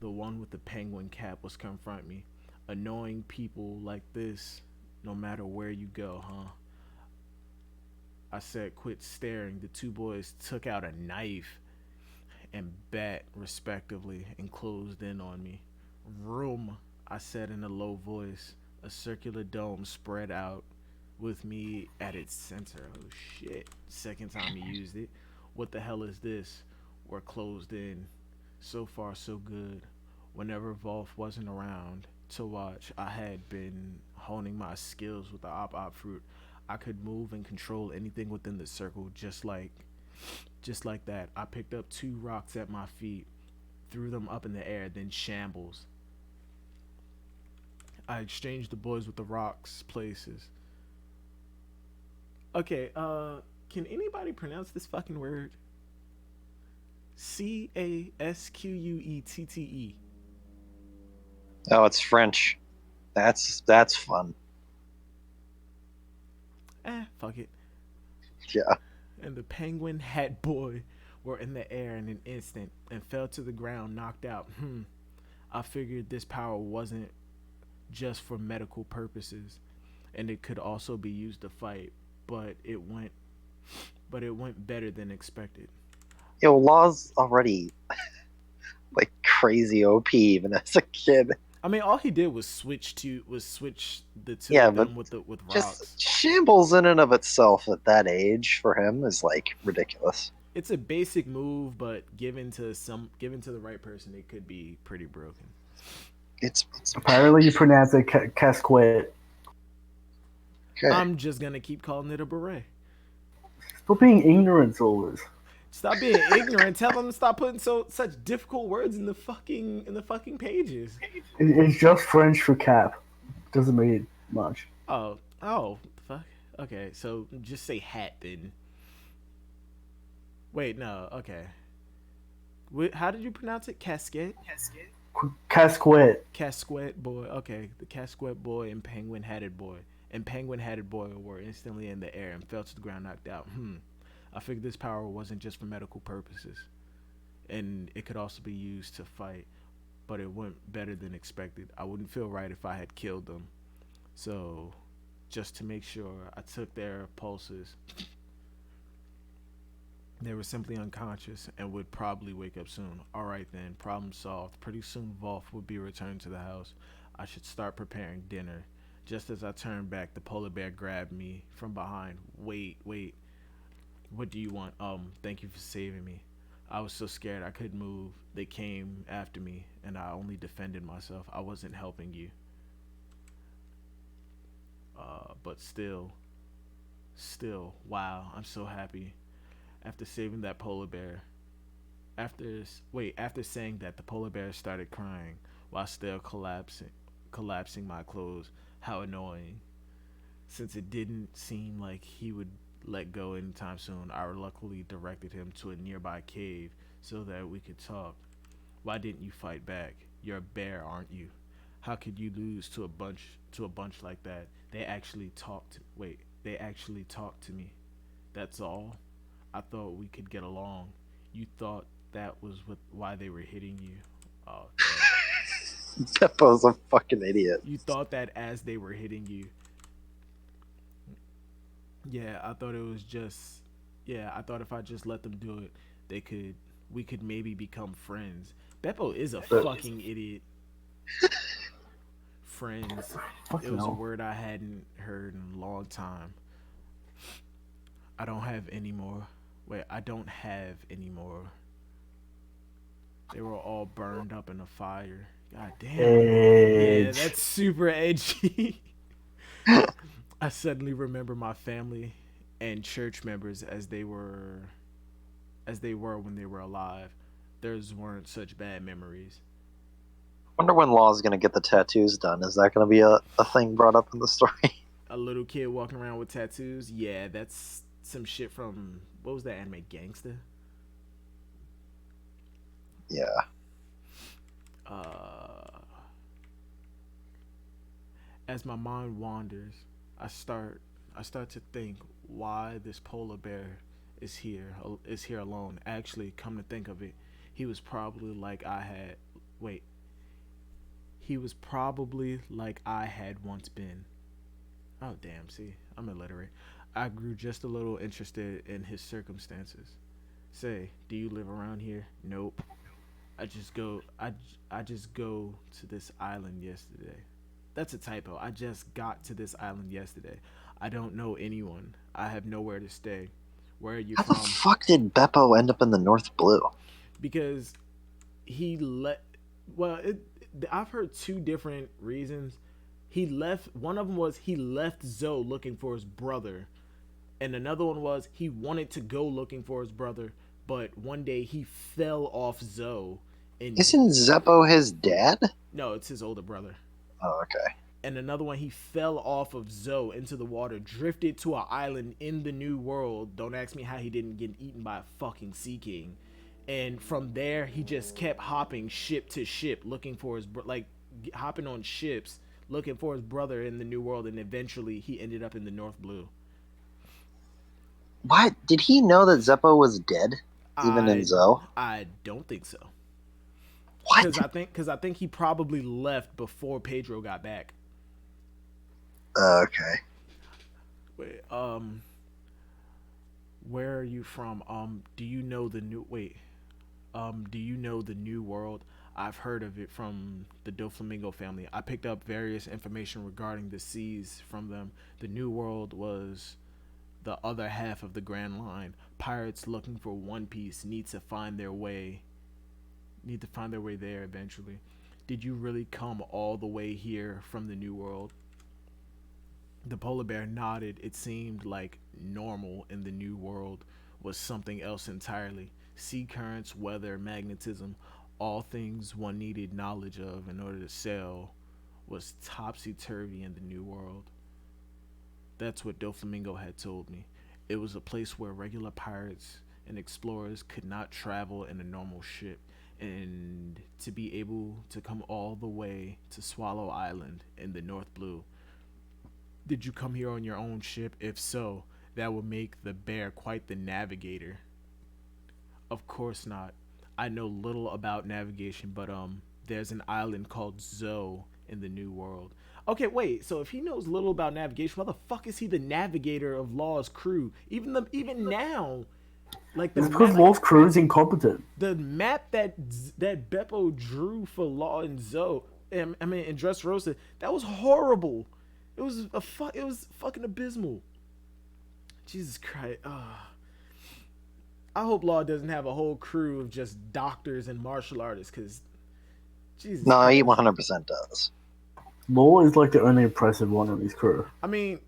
The one with the penguin cap was confront me. Annoying people like this, no matter where you go, huh? I said, quit staring. The two boys took out a knife and bat, respectively, and closed in on me. Room, I said in a low voice. A circular dome spread out with me at its center. Oh shit. Second time he used it. What the hell is this? We're closed in. So far so good. Whenever Volf wasn't around to watch, I had been honing my skills with the op fruit. I could move and control anything within the circle just like that. I picked up two rocks at my feet, threw them up in the air, then shambles. I exchanged the boys with the rocks places. Okay, can anybody pronounce this fucking word? Casquette. Oh, it's French. That's fun. Fuck it. Yeah. and the penguin hat boy were in the air in an instant and fell to the ground, knocked out. I figured this power wasn't just for medical purposes, and it could also be used to fight, but it went better than expected. Yo, Law's already like crazy OP even as a kid. I mean, all he did was switch the two Yeah, of but them with rocks. just shambles in and of itself at that age for him is like ridiculous. It's a basic move, but given to the right person, it could be pretty broken. It's Apparently, you pronounce it casquet. okay. I'm just gonna keep calling it a beret. Stop being ignorant always. Stop being ignorant. Tell them to stop putting such difficult words in the fucking pages. It's just French for cap. Doesn't mean much. Oh, fuck. Okay, so just say hat then. Wait, no. Okay. How did you pronounce it? Casquet. Casquet. Casquet boy. Okay, the Casquet boy and penguin hatted boy were instantly in the air and fell to the ground, knocked out. I figured this power wasn't just for medical purposes, and it could also be used to fight, but it went better than expected. I wouldn't feel right if I had killed them. So, just to make sure, I took their pulses. They were simply unconscious and would probably wake up soon. Alright then, problem solved. Pretty soon Volf would be returned to the house. I should start preparing dinner. Just as I turned back, the polar bear grabbed me from behind. Wait. What do you want? Thank you for saving me. I was so scared I couldn't move. They came after me, and I only defended myself. I wasn't helping you. But still, wow, I'm so happy. After saving that polar bear, after saying that, the polar bear started crying while still collapsing my clothes. How annoying. Since it didn't seem like he would let go anytime soon, I reluctantly directed him to a nearby cave so that we could talk. Why didn't you fight back? You're a bear, aren't you? How could you lose to a bunch like that? They actually talked to me. That's all. I thought we could get along. You thought that was why they were hitting you. Oh, Beppo's a fucking idiot. you thought that as they were hitting you. Yeah, I thought it was just. Yeah, I thought if I just let them do it, we could maybe become friends. Beppo is a fucking idiot. Friends. It was a word I hadn't heard in a long time. I don't have any more. I don't have any more. They were all burned up in a fire. God damn. Yeah, that's super edgy. I suddenly remember my family and church members as they were when they were alive. Theirs weren't such bad memories. Wonder when Law's gonna get the tattoos done. Is that gonna be a thing brought up in the story? A little kid walking around with tattoos? Yeah, that's some shit from, what was that anime, Gangsta? Yeah. As my mind wanders, I start to think why this polar bear is here alone. Actually, come to think of it, he was probably like I had once been. Oh damn, see, I'm illiterate. I grew just a little interested in his circumstances. Say, do you live around here? Nope. I just go to this island yesterday. That's a typo. I just got to this island yesterday. I don't know anyone. I have nowhere to stay. Where are you How from? the fuck did Beppo end up in the North Blue? Because I've heard two different reasons. One of them was he left Zoe looking for his brother, and another one was he wanted to go looking for his brother, but one day he fell off Zoe. Isn't Zeppo his dad? No, it's his older brother. Oh, okay. And another one, he fell off of Zoe into the water, drifted to an island in the New World. Don't ask me how he didn't get eaten by a fucking sea king. And from there, he just kept hopping ship to ship, looking for hopping on ships, looking for his brother in the New World, and eventually he ended up in the North Blue. What? Did he know that Zeppo was dead? Even in Zoe? I don't think so. What? Because I think he probably left before Pedro got back. Okay. Wait, where are you from? Do you know the new? Wait, do you know the New World? I've heard of it from the Doflamingo family. I picked up various information regarding the seas from them. The New World was the other half of the Grand Line. Pirates looking for One Piece need to find their way. Need to find their way there eventually. Did you really come all the way here from the New World? The polar bear nodded. It seemed like normal in the New World was something else entirely. Sea currents, weather, magnetism, all things one needed knowledge of in order to sail was topsy-turvy in the New World. That's what Doflamingo had told me. It was a place where regular pirates and explorers could not travel in a normal ship, and to be able to come all the way to Swallow Island in the North Blue. Did you come here on your own ship? If so, that would make the bear quite the navigator. Of course not. I know little about navigation, but there's an island called Zoe in the New World. Okay, wait. So if he knows little about navigation, why the fuck is he the navigator of Law's crew? Even now, like It's because Law's crew is incompetent. the map that Beppo drew for Law and Zoe, and Dressrosa, that was horrible. It was it was fucking abysmal. Jesus Christ. I hope Law doesn't have a whole crew of just doctors and martial artists, because Jesus No, Christ. he 100% does. Law is like the only impressive one of his crew. I mean,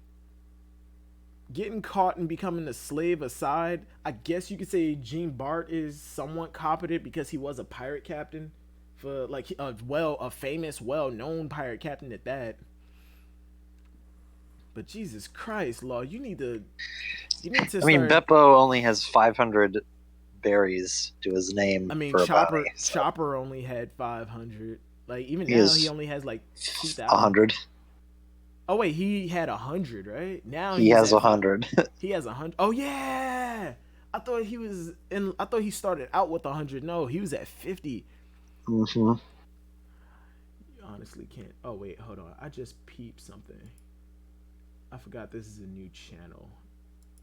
getting caught and becoming a slave aside, I guess you could say Gene Bart is somewhat competent because he was a pirate captain, for like a famous, well-known pirate captain at that. But Jesus Christ, Law, you need to. I mean, Beppo only has 500 berries to his name. I mean, for Chopper. a bounty, so. Chopper only had 500. Like even now, he only has like 2,000. 100. Oh wait, he had 100, right? Now He has 100. He has 100. Oh yeah, I thought he was in. I thought he started out with 100. No, he was at 50. Mm-hmm. You honestly can't. Oh wait, hold on. I just peeped something. I forgot this is a new channel.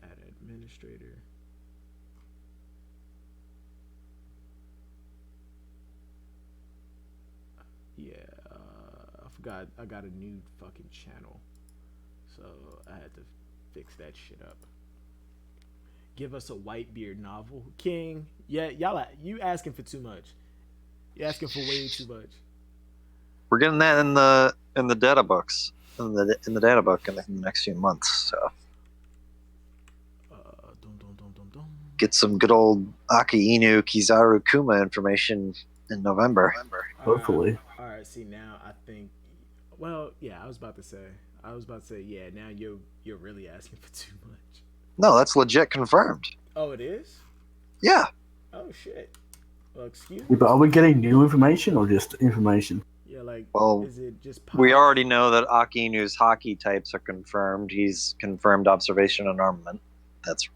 Add administrator. Yeah, I forgot I got a new fucking channel, so I had to fix that shit up. Give us a Whitebeard novel, King. Yeah, you asking for too much. You asking for way too much. We're getting that in the data books, in the data book in the next few months. So get some good old Aki Inu Kizaru Kuma information in November. Hopefully. All right. See, now I think. Well, yeah. I was about to say. Yeah. Now you're really asking for too much. No, that's legit confirmed. Oh, it is. Yeah. Oh shit. Well, excuse me. Yeah, but are we getting new information or just information? Yeah, like. Well, is it just? We already know that Aki Inu's hockey types are confirmed. He's confirmed observation and armament. That's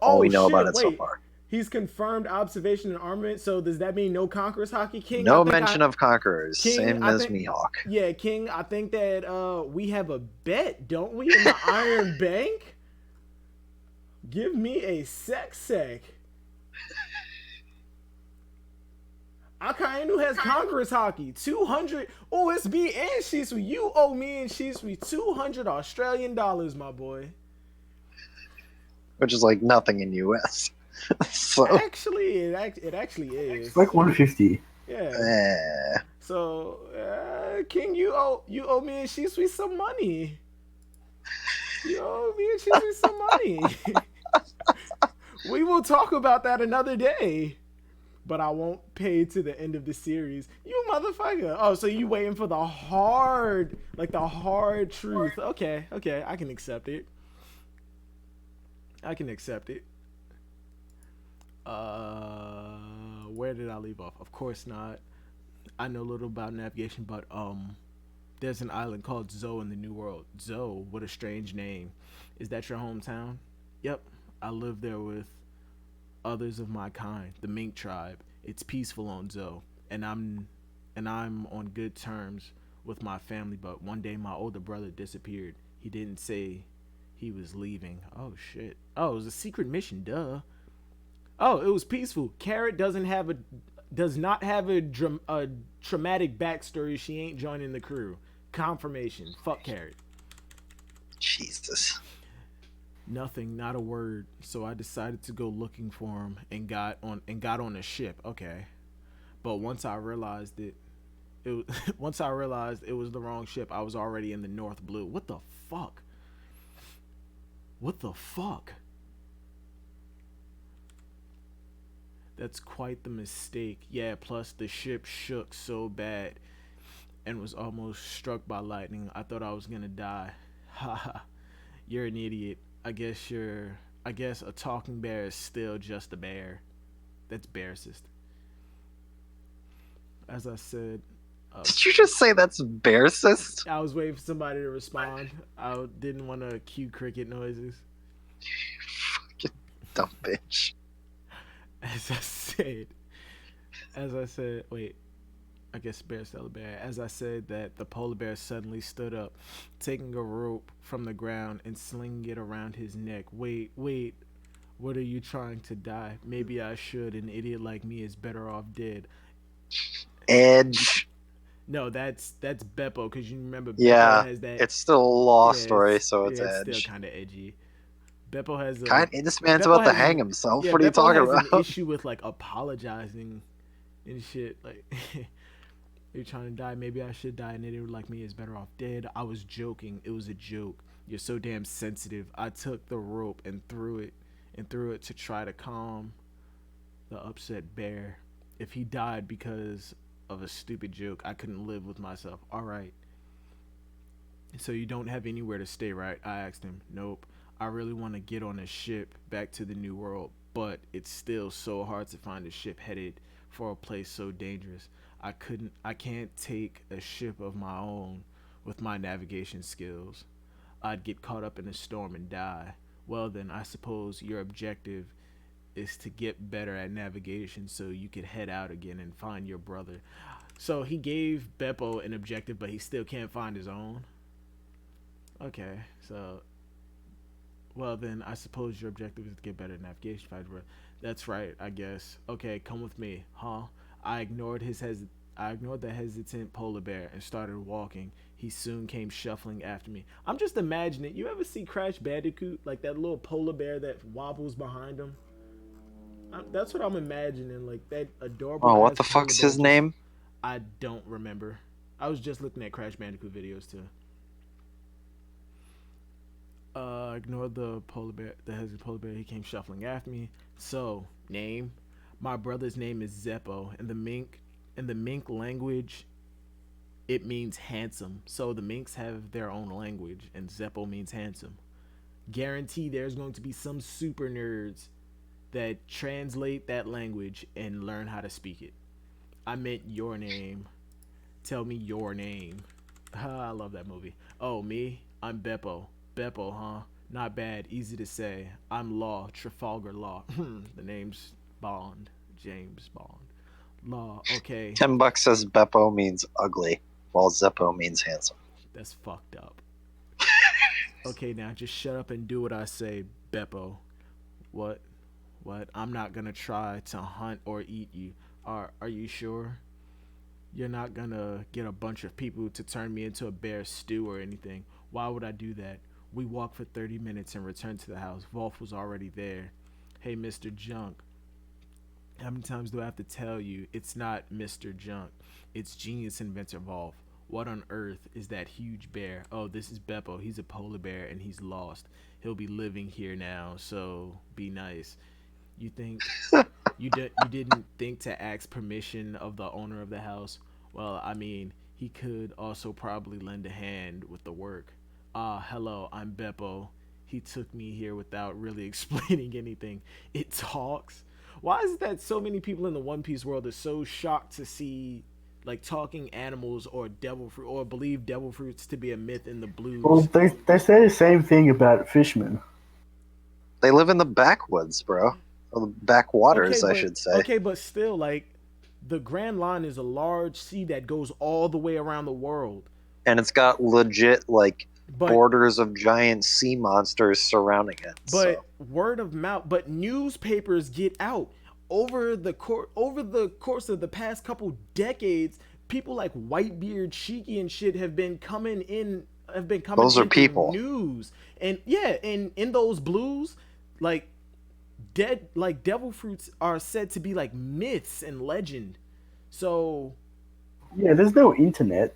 all we know about it so far. He's confirmed observation and armament. So does that mean no Conquerors hockey, King? No mention of Conquerors. King, same as Mihawk. Yeah, King. I think that we have a bet, don't we, in the Iron Bank? Give me a sec. Akainu has Conquerors hockey. 200 OSB and Shisui. You owe me and Shisui 200 Australian dollars, my boy. Which is like nothing in US. So actually, it actually is. It's like 150. Yeah. So, King, you owe me and Shisui some money. You owe me and Shisui some money. We will talk about that another day. But I won't pay to the end of the series. You motherfucker. Oh, so you waiting for the hard truth. Okay, I can accept it. Where did I leave off? Of course not. I know little about navigation, but there's an island called Zoe in the New World. Zoe, what a strange name. Is that your hometown? Yep. I live there with others of my kind, the mink tribe. It's peaceful on Zoe, and I'm on good terms with my family, but one day my older brother disappeared. He didn't say he was leaving. Oh shit. Oh, it was a secret mission, duh. Oh, it was peaceful. Carrot does not have a traumatic backstory. She ain't joining the crew. Confirmation. Fuck Carrot. Jesus. Nothing, not a word. So I decided to go looking for him and got on a ship. Okay. But once I realized once I realized it was the wrong ship, I was already in the North Blue. What the fuck? What the fuck? That's quite the mistake. Yeah, plus the ship shook so bad and was almost struck by lightning. I thought I was gonna die. Haha. You're an idiot. I guess a talking bear is still just a bear. That's bearicist. As I said, Did you just say that's bearicist? I was waiting for somebody to respond. I didn't want to cue cricket noises. Fucking dumb bitch. As I said, wait, I guess bear still a bear. As I said that, the polar bear suddenly stood up, taking a rope from the ground and slinging it around his neck. Wait, what are you trying to die? Maybe I should. An idiot like me is better off dead. Edge. No, that's Beppo, because you remember Beppo Yeah, has that. it's still a law Yeah, story, so it's it's still Edge. kind of edgy. Beppo has This man's Beppo about to has hang himself. Yeah, What are you Beppo talking has about? an issue with like apologizing and shit. Like, you're trying to die. Maybe I should die. An idiot like me is better off dead. I was joking. It was a joke. You're so damn sensitive. I took the rope and threw it to try to calm the upset bear. If he died because of a stupid joke, I couldn't live with myself. All right. So you don't have anywhere to stay, right? I asked him. Nope. I really want to get on a ship back to the New World, but it's still so hard to find a ship headed for a place so dangerous. I can't take a ship of my own with my navigation skills. I'd get caught up in a storm and die. Well then, I suppose your objective is to get better at navigation so you could head out again and find your brother. So he gave Beppo an objective, but he still can't find his own. Okay, so well then, I suppose your objective is to get better at navigation. That's right, I guess. Okay, come with me, huh? I ignored the hesitant polar bear and started walking. He soon came shuffling after me. I'm just imagining. You ever see Crash Bandicoot, like that little polar bear that wobbles behind him? That's what I'm imagining, like that adorable. Oh, what the fuck's his name? I don't remember. I was just looking at Crash Bandicoot videos too. Ignored the polar bear, the hesitant polar bear. He came shuffling after me. So, name? My brother's name is Zeppo. In the mink language, it means handsome. So the minks have their own language, and Zeppo means handsome. Guarantee there's going to be some super nerds that translate that language and learn how to speak it. I meant your name. Tell me your name. I love that movie. Oh, me? I'm Beppo. Beppo, huh? Not bad. Easy to say. I'm Law. Trafalgar Law. The name's Bond. James Bond. Law. Okay. $10 says Beppo means ugly, while Zeppo means handsome. That's fucked up. Okay, now just shut up and do what I say, Beppo. What? I'm not gonna try to hunt or eat you. Are you sure? You're not gonna get a bunch of people to turn me into a bear stew or anything. Why would I do that? We walked for 30 minutes and returned to the house. Volf was already there. Hey, Mr. Junk. How many times do I have to tell you it's not Mr. Junk? It's genius inventor Volf. What on earth is that huge bear? Oh, this is Beppo. He's a polar bear and he's lost. He'll be living here now, so be nice. You think you didn't think to ask permission of the owner of the house? Well, I mean, he could also probably lend a hand with the work. Hello, I'm Beppo. He took me here without really explaining anything. It talks. Why is it that so many people in the One Piece world are so shocked to see like talking animals or devil fruit or believe devil fruits to be a myth in the blues? Well, they say the same thing about fishmen. They live in the backwoods, bro. Or the backwaters, I should say. Okay, but still, like, the Grand Line is a large sea that goes all the way around the world. And it's got legit, like, But borders of giant sea monsters surrounding it. but So. word of mouth, but newspapers get out over the course of the past couple decades. People like Whitebeard, Shiki, and shit have been coming Those are into people. news, and yeah, and in those blues, like devil fruits are said to be like myths and legend. So Yeah, there's no internet.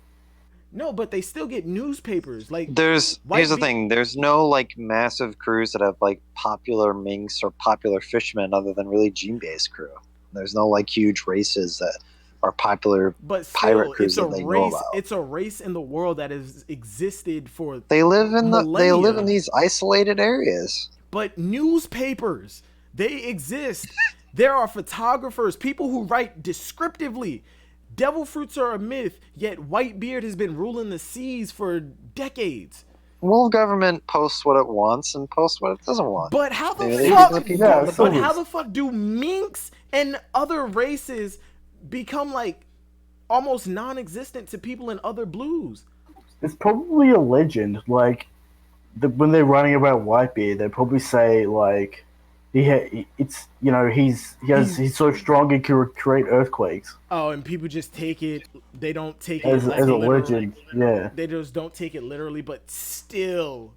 no, but they still get newspapers. Like Here's the thing. There's no, like, massive crews that have, like, popular minks or popular fishermen other than really Jinbei's crew. There's no, like, huge races that are popular but pirate still, crews that they know about. It's a race in the world that has existed for They live in millennia. these isolated areas. But newspapers, they exist. There are photographers, people who write descriptively. Devil fruits are a myth, yet Whitebeard has been ruling the seas for decades. Well, government posts what it wants and posts what it doesn't want. But how the They fuck? let people on the But boat. how the fuck do minks and other races become like almost non-existent to people in other blues? It's probably a legend. Like, when they're writing about Whitebeard, they probably say like, he's so strong he can create earthquakes. Oh, and people just take it. They don't take it As like a literally. legend, yeah. They just don't take it literally, but still,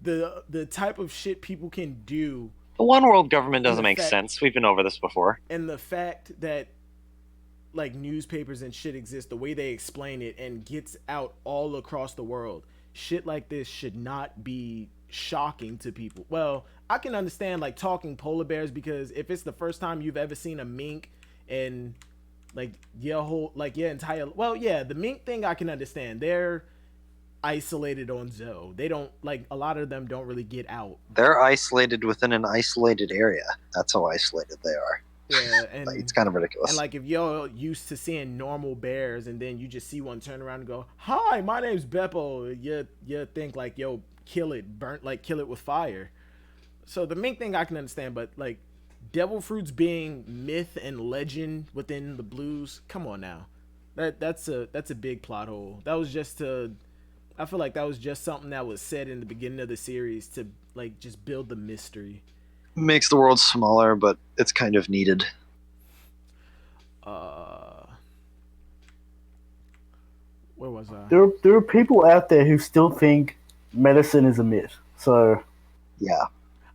the type of shit people can do, The one world government doesn't the make fact- sense. We've been over this before. and the fact that like newspapers and shit exist, the way they explain it and gets out all across the world, shit like this should not be shocking to people. Well, I can understand like talking polar bears, because if it's the first time you've ever seen a mink and like the mink thing I can understand. They're isolated on Zoe. They don't, like, a lot of them don't really get out. They're isolated within an isolated area. That's how isolated they are. Yeah, and Like, it's kind of ridiculous. And like if you're used to seeing normal bears and then you just see one turn around and go, "Hi, my name's Beppo," you think like, "Yo, kill it with fire." So the mink thing I can understand, but like devil fruits being myth and legend within the blues, come on now. That's a big plot hole. That was just I feel like that was just something that was said in the beginning of the series to like just build the mystery. Makes the world smaller, but it's kind of needed. Where was I? There are people out there who still think medicine is a myth. So Yeah.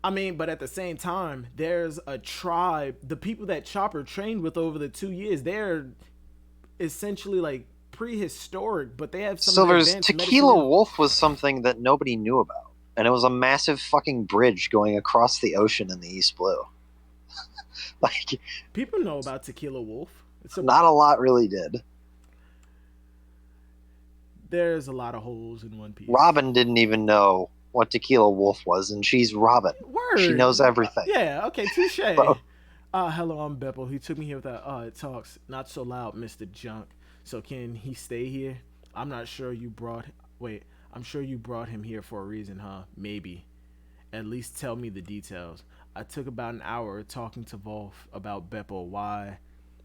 I mean, but at the same time, there's a tribe. The people that Chopper trained with over the 2 years, they're essentially like prehistoric, but they have some Silver's advanced Tequila medicine. Wolf was something that nobody knew about. And it was a massive fucking bridge going across the ocean in the East Blue. Like, People know about Tequila Wolf. not a lot really did. There's a lot of holes in One Piece. Robin didn't even know what Tequila Wolf was, and she's Robin. Word. She knows everything. Yeah, okay, touche. Bro. Hello, I'm Beppo. He took me here with that, it talks not so loud, Mr. Junk. So can he stay here? I'm sure you brought him here for a reason, huh? Maybe. At least tell me the details. I took about an hour talking to Volf about Beppo. Why?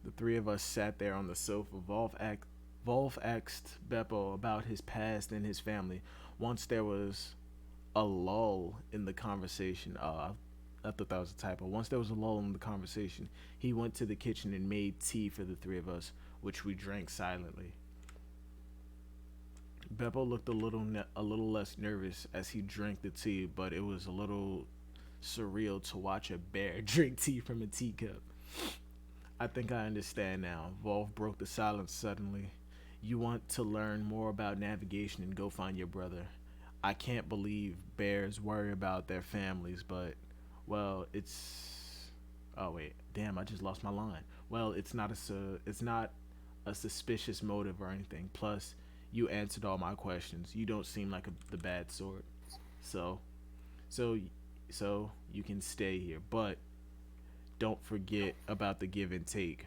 The three of us sat there on the sofa. Volf asked Beppo about his past and his family. Once there was a lull in the conversation. I thought that was a typo. Once there was a lull in the conversation, he went to the kitchen and made tea for the three of us, which we drank silently. Beppo looked a little less nervous as he drank the tea, but it was a little surreal to watch a bear drink tea from a teacup. I think I understand now. Volf broke the silence suddenly. You want to learn more about navigation and go find your brother. I can't believe bears worry about their families, but, well, it's... Oh, wait. Damn, I just lost my line. Well, it's not a suspicious motive or anything. Plus, you answered all my questions. You don't seem like the bad sort. So you can stay here, but don't forget about the give and take.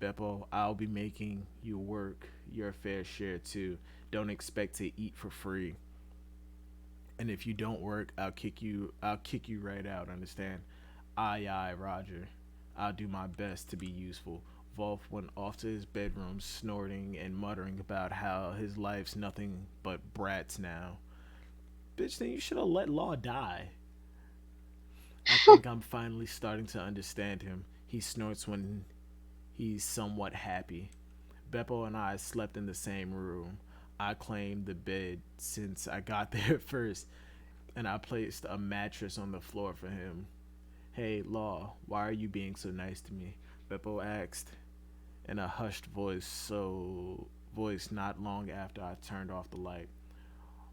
Beppo, I'll be making you work your fair share too. Don't expect to eat for free. And if you don't work, I'll kick you. I'll kick you right out. Understand? Aye, aye, Roger. I'll do my best to be useful. Volf went off to his bedroom, snorting and muttering about how his life's nothing but brats now. Bitch, then you should have let Law die. I think I'm finally starting to understand him. He snorts when he's somewhat happy. Beppo and I slept in the same room. I claimed the bed since I got there first, and I placed a mattress on the floor for him. Hey, Law, why are you being so nice to me? Beppo asked in a hushed voice not long after I turned off the light.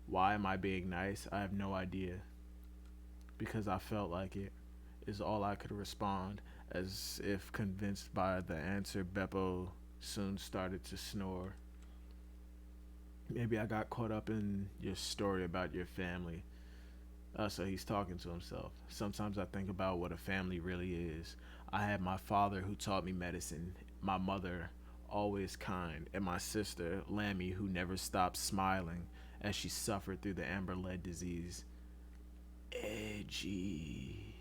Why am I being nice? I have no idea. Because I felt like it, is all I could respond, as if convinced by the answer. Beppo soon started to snore. Maybe I got caught up in your story about your family. So he's talking to himself. Sometimes I think about what a family really is. I had my father who taught me medicine, my mother, always kind, and my sister, Lammy, who never stopped smiling as she suffered through the amber lead disease. Edgy.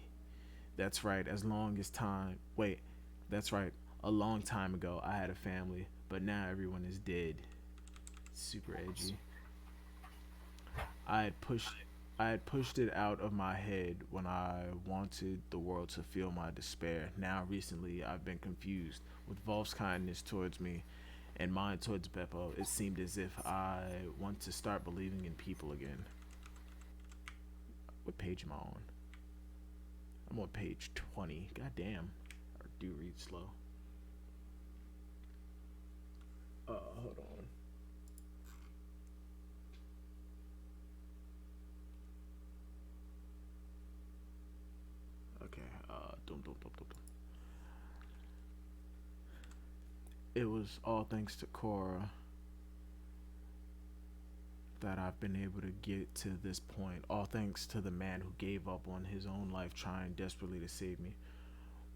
That's right, as long as time. Wait, that's right. A long time ago, I had a family, but now everyone is dead. Super edgy. I had pushed I had pushed it out of my head when I wanted the world to feel my despair. Now recently I've been confused. With Volf's kindness towards me and mine towards Beppo, it seemed as if I want to start believing in people again. What page am I on? I'm on page 20. God damn. I do read slow. Hold on. Okay, dum. It was all thanks to Cora that I've been able to get to this point. All thanks to the man who gave up on his own life trying desperately to save me.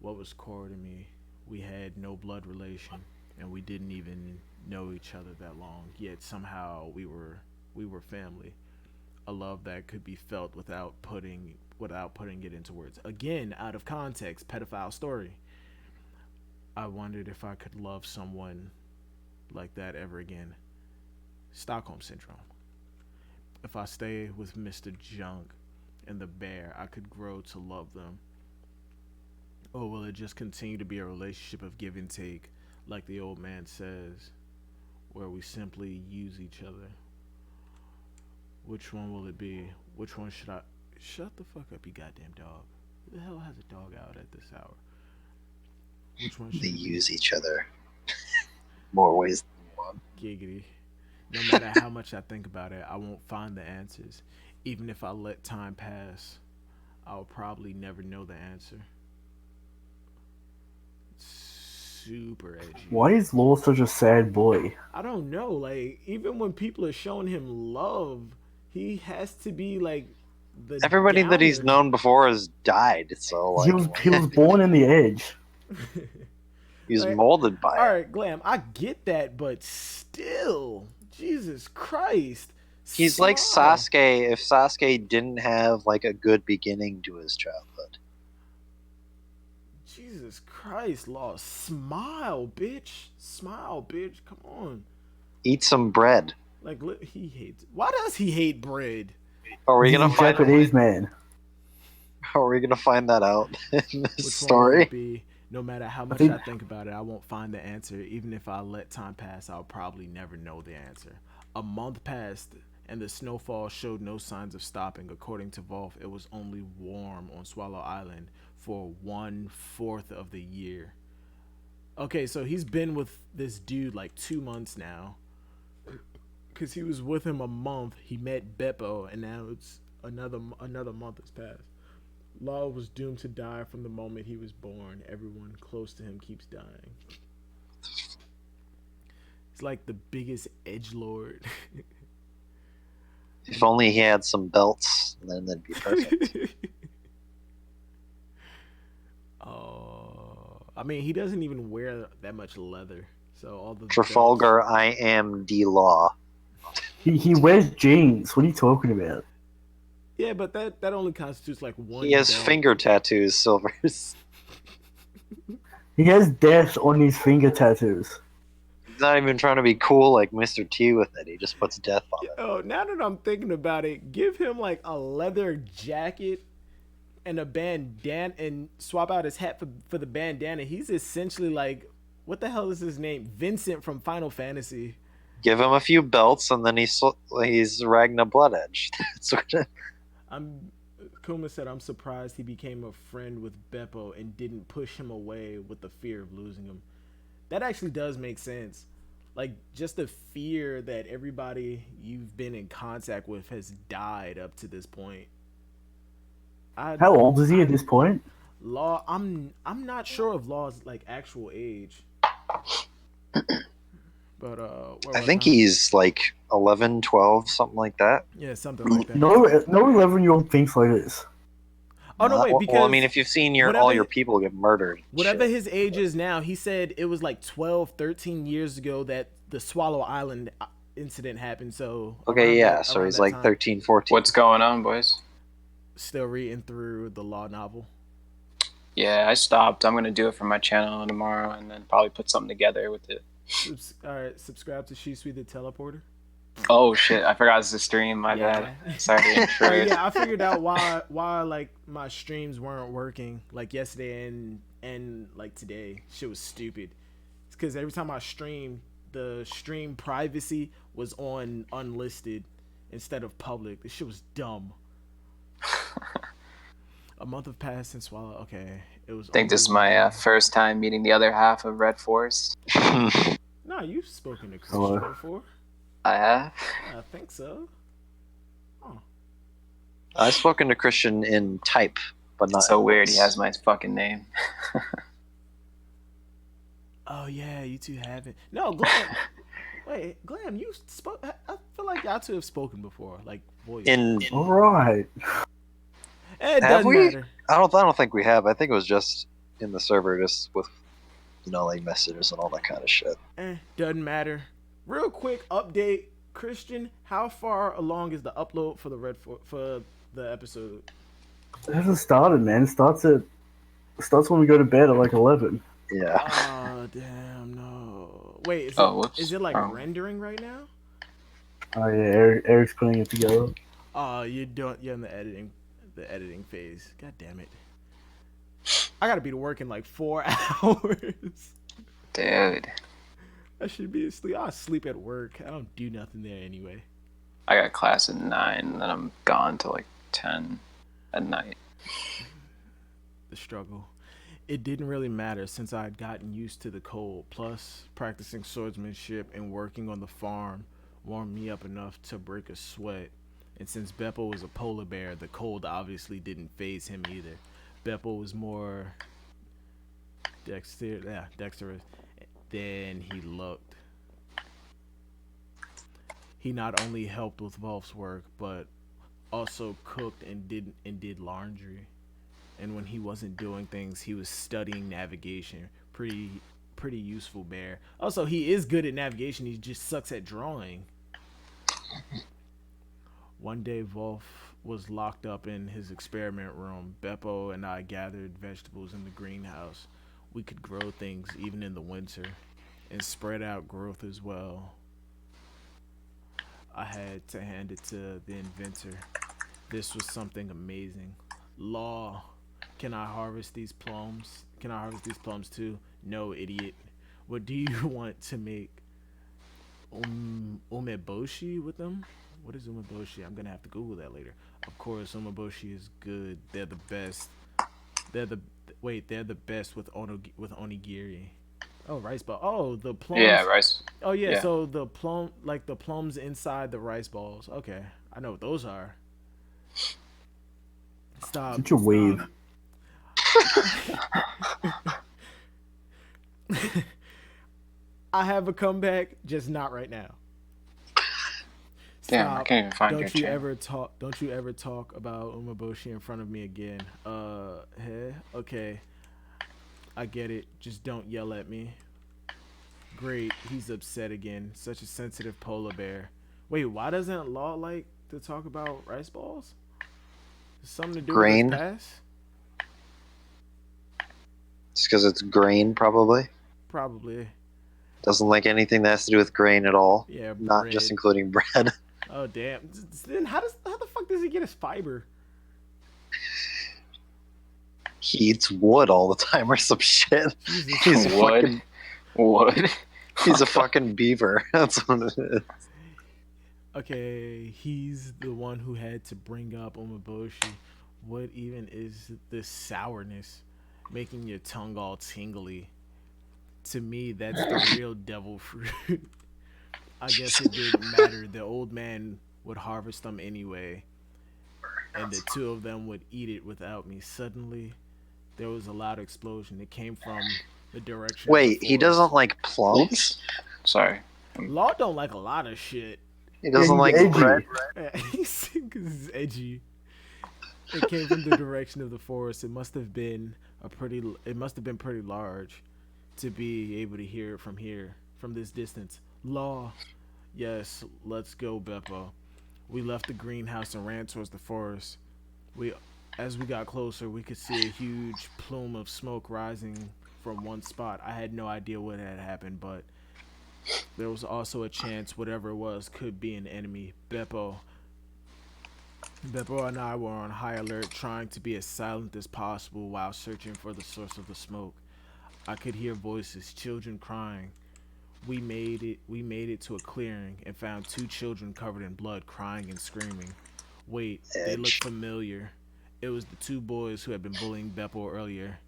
What was Cora to me? We had no blood relation, and we didn't even know each other that long. Yet somehow we were family. A love that could be felt without putting it into words. Again, out of context, pedophile story. I wondered if I could love someone like that ever again. Stockholm syndrome. If I stay with Mr. Junk and the bear, I could grow to love them. Or will it just continue to be a relationship of give and take, like the old man says, where we simply use each other? Which one will it be? Which one should I... Shut the fuck up, you goddamn dog. Who the hell has a dog out at this hour? Which one should They it be? use each other more ways than one. Giggity. No matter how much I think about it, I won't find the answers. Even if I let time pass, I'll probably never know the answer. Super edgy. Why is Law such a sad boy? I don't know. Like, even when people are showing him love, he has to be like the Everybody that he's downer. known before has died, so like He was born in the Edge. he's Like, molded by all it. right, Glam, I get that, but still, Jesus Christ. He's like Smile. Sasuke if Sasuke didn't have like a good beginning to his childhood. Jesus Christ, Law. Smile, bitch. Smile, bitch. Come on. Eat some bread. Like, he hates. Why does he hate bread? Are we He's gonna a find? Japanese man. Are we gonna find that out in this Which one will story? it be? No matter how much think- I think about it, I won't find the answer. Even if I let time pass, I'll probably never know the answer. A month passed, and the snowfall showed no signs of stopping. According to Volf, it was only warm on Swallow Island for 1/4 of the year. Okay, so he's been with this dude like 2 months now. Because he was with him a month. He met Beppo, and now it's another month has passed. Law was doomed to die from the moment he was born. Everyone close to him keeps dying. He's like the biggest edgelord. If only he had some belts, then that'd be perfect. I mean, he doesn't even wear that much leather. So all the Trafalgar, I am D Law. He wears jeans. What are you talking about? Yeah, but that only constitutes like one He has belt. finger tattoos, Silvers. He has death on his finger tattoos. He's not even trying to be cool like Mr. T with it. He just puts death on it. Oh, now that I'm thinking about it, give him like a leather jacket and a bandana and swap out his hat for the bandana. He's essentially like, what the hell is his name? Vincent from Final Fantasy. Give him a few belts, and then he's Ragna Blood Edge. That's what. Kuma said, I'm surprised he became a friend with Beppo and didn't push him away with the fear of losing him. That actually does make sense. Like, just the fear that everybody you've been in contact with has died up to this point. How old is he at this point? Law, I'm not sure of Law's like actual age. But I think he's like 11, 12, something like that. Yeah, something like that. No 11-year-old thinks like this. Oh no, wait, because well, I mean, if you've seen all your people get murdered, whatever shit. his age is now, he said it was like 12, 13 years ago that the Swallow Island incident happened. So okay, yeah, so he's like 13, 14. What's going on, boys? Still reading through the Law novel. Yeah, I stopped. I'm gonna do it for my channel tomorrow, and then probably put something together with it. All right, subscribe to Shisui the Teleporter. Oh shit! I forgot it's a stream. My bad. Sorry to intrude. Yeah, I figured out why like my streams weren't working like yesterday and like today. Shit was stupid. It's because every time I streamed, the stream privacy was on unlisted instead of public. This shit was dumb. A month have passed since Swallow. Okay, it was. I think this is my first time meeting the other half of Red Force. No, you've spoken to Christian before. I have. I think so. Oh. I've spoken to Christian in type, but not. So weird. He has my fucking name. Oh yeah, you two haven't. No, Glam. Wait, Glam, you spoke. I feel like y'all two have spoken before, like voice. All right. It doesn't matter. I don't think we have. I think it was just in the server, just with like messages and all that kind of shit. Doesn't matter. Real quick update, Christian. How far along is the upload for for the episode? It hasn't started, man. It starts when we go to bed at like 11. Yeah. Oh damn no! Wait, is it like rendering right now? Oh yeah, Eric's putting it together. Oh, you're in the editing phase. God damn it! I gotta be to work in like 4 hours. Dude. I should be asleep. I'll sleep at work. I don't do nothing there anyway. I got class at 9, and then I'm gone till like 10 at night. The struggle. It didn't really matter since I had gotten used to the cold. Plus, practicing swordsmanship and working on the farm warmed me up enough to break a sweat. And since Beppo was a polar bear, the cold obviously didn't faze him either. Beppo was more dexterous than he looked. He not only helped with Volf's work, but also cooked and did laundry. And when he wasn't doing things, he was studying navigation. Pretty useful bear. Also, he is good at navigation. He just sucks at drawing. One day, Volf was locked up in his experiment room. Beppo and I gathered vegetables in the greenhouse. We could grow things even in the winter and spread out growth as well. I had to hand it to the inventor. This was something amazing. Law, can I harvest these plums? Can I harvest these plums too? No, idiot. What do you want to make? Umeboshi with them? What is umeboshi? I'm gonna have to Google that later. Of course, umeboshi is good. They're the best. They're the best with onigiri. Oh, rice ball. Oh, the plums. Yeah, rice. Oh yeah, so the plums inside the rice balls. Okay, I know what those are. Stop. Such a weeb. I have a comeback, just not right now. Damn, I can't even find your channel. Don't you ever talk about umeboshi in front of me again. Okay. I get it. Just don't yell at me. Great, he's upset again. Such a sensitive polar bear. Wait, why doesn't Law like to talk about rice balls? Something to do Grain? with his past? Just because it's grain, probably. Probably. Doesn't like anything that has to do with grain at all. Yeah, Not just bread. including bread. Oh damn. Then how the fuck does he get his fiber? He eats wood all the time or some shit. Jesus. He's a Wood? fucking, Wood? he's a fucking beaver. That's what it is. Okay, he's the one who had to bring up Umaboshi. What even is this sourness making your tongue all tingly? To me, that's the real devil fruit. I guess it didn't matter. The old man would harvest them anyway, and the two of them would eat it without me. Suddenly, there was a loud explosion. It came from the direction of Wait, the he forest. doesn't like plums? Oops. Sorry. Law don't like a lot of shit. He doesn't he's like edgy. bread? He's because edgy. It came from the direction of the forest. It must have been pretty large to be able to hear it from here, from this distance. Law. Yes, let's go, Beppo. We left the greenhouse and ran towards the forest. As we got closer, we could see a huge plume of smoke rising from one spot. I had no idea what had happened, but there was also a chance whatever it was could be an enemy. Beppo and I were on high alert, trying to be as silent as possible while searching for the source of the smoke. I could hear voices, children crying. We made it to a clearing and found two children covered in blood, crying and screaming. Wait, they Edge. looked familiar. It was the two boys who had been bullying Beppo earlier.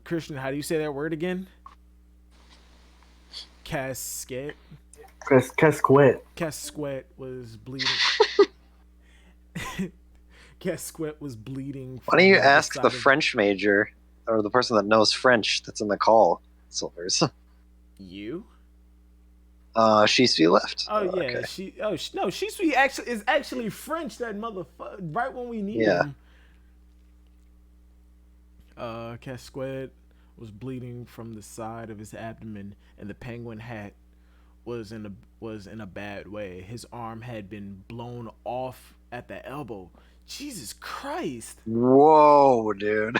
Christian, how do you say that word again? Casquet. Casquet. Casquet was bleeding. Casquet was bleeding. Why don't you from the ask side the of- French major, or the person that knows French that's in the call, Silvers? You? She left. Oh yeah, Okay. she is actually French. That motherfucker. Right when we need Yeah. him. Casquet was bleeding from the side of his abdomen, and the penguin hat was in a bad way. His arm had been blown off at the elbow. Jesus Christ! Whoa, dude.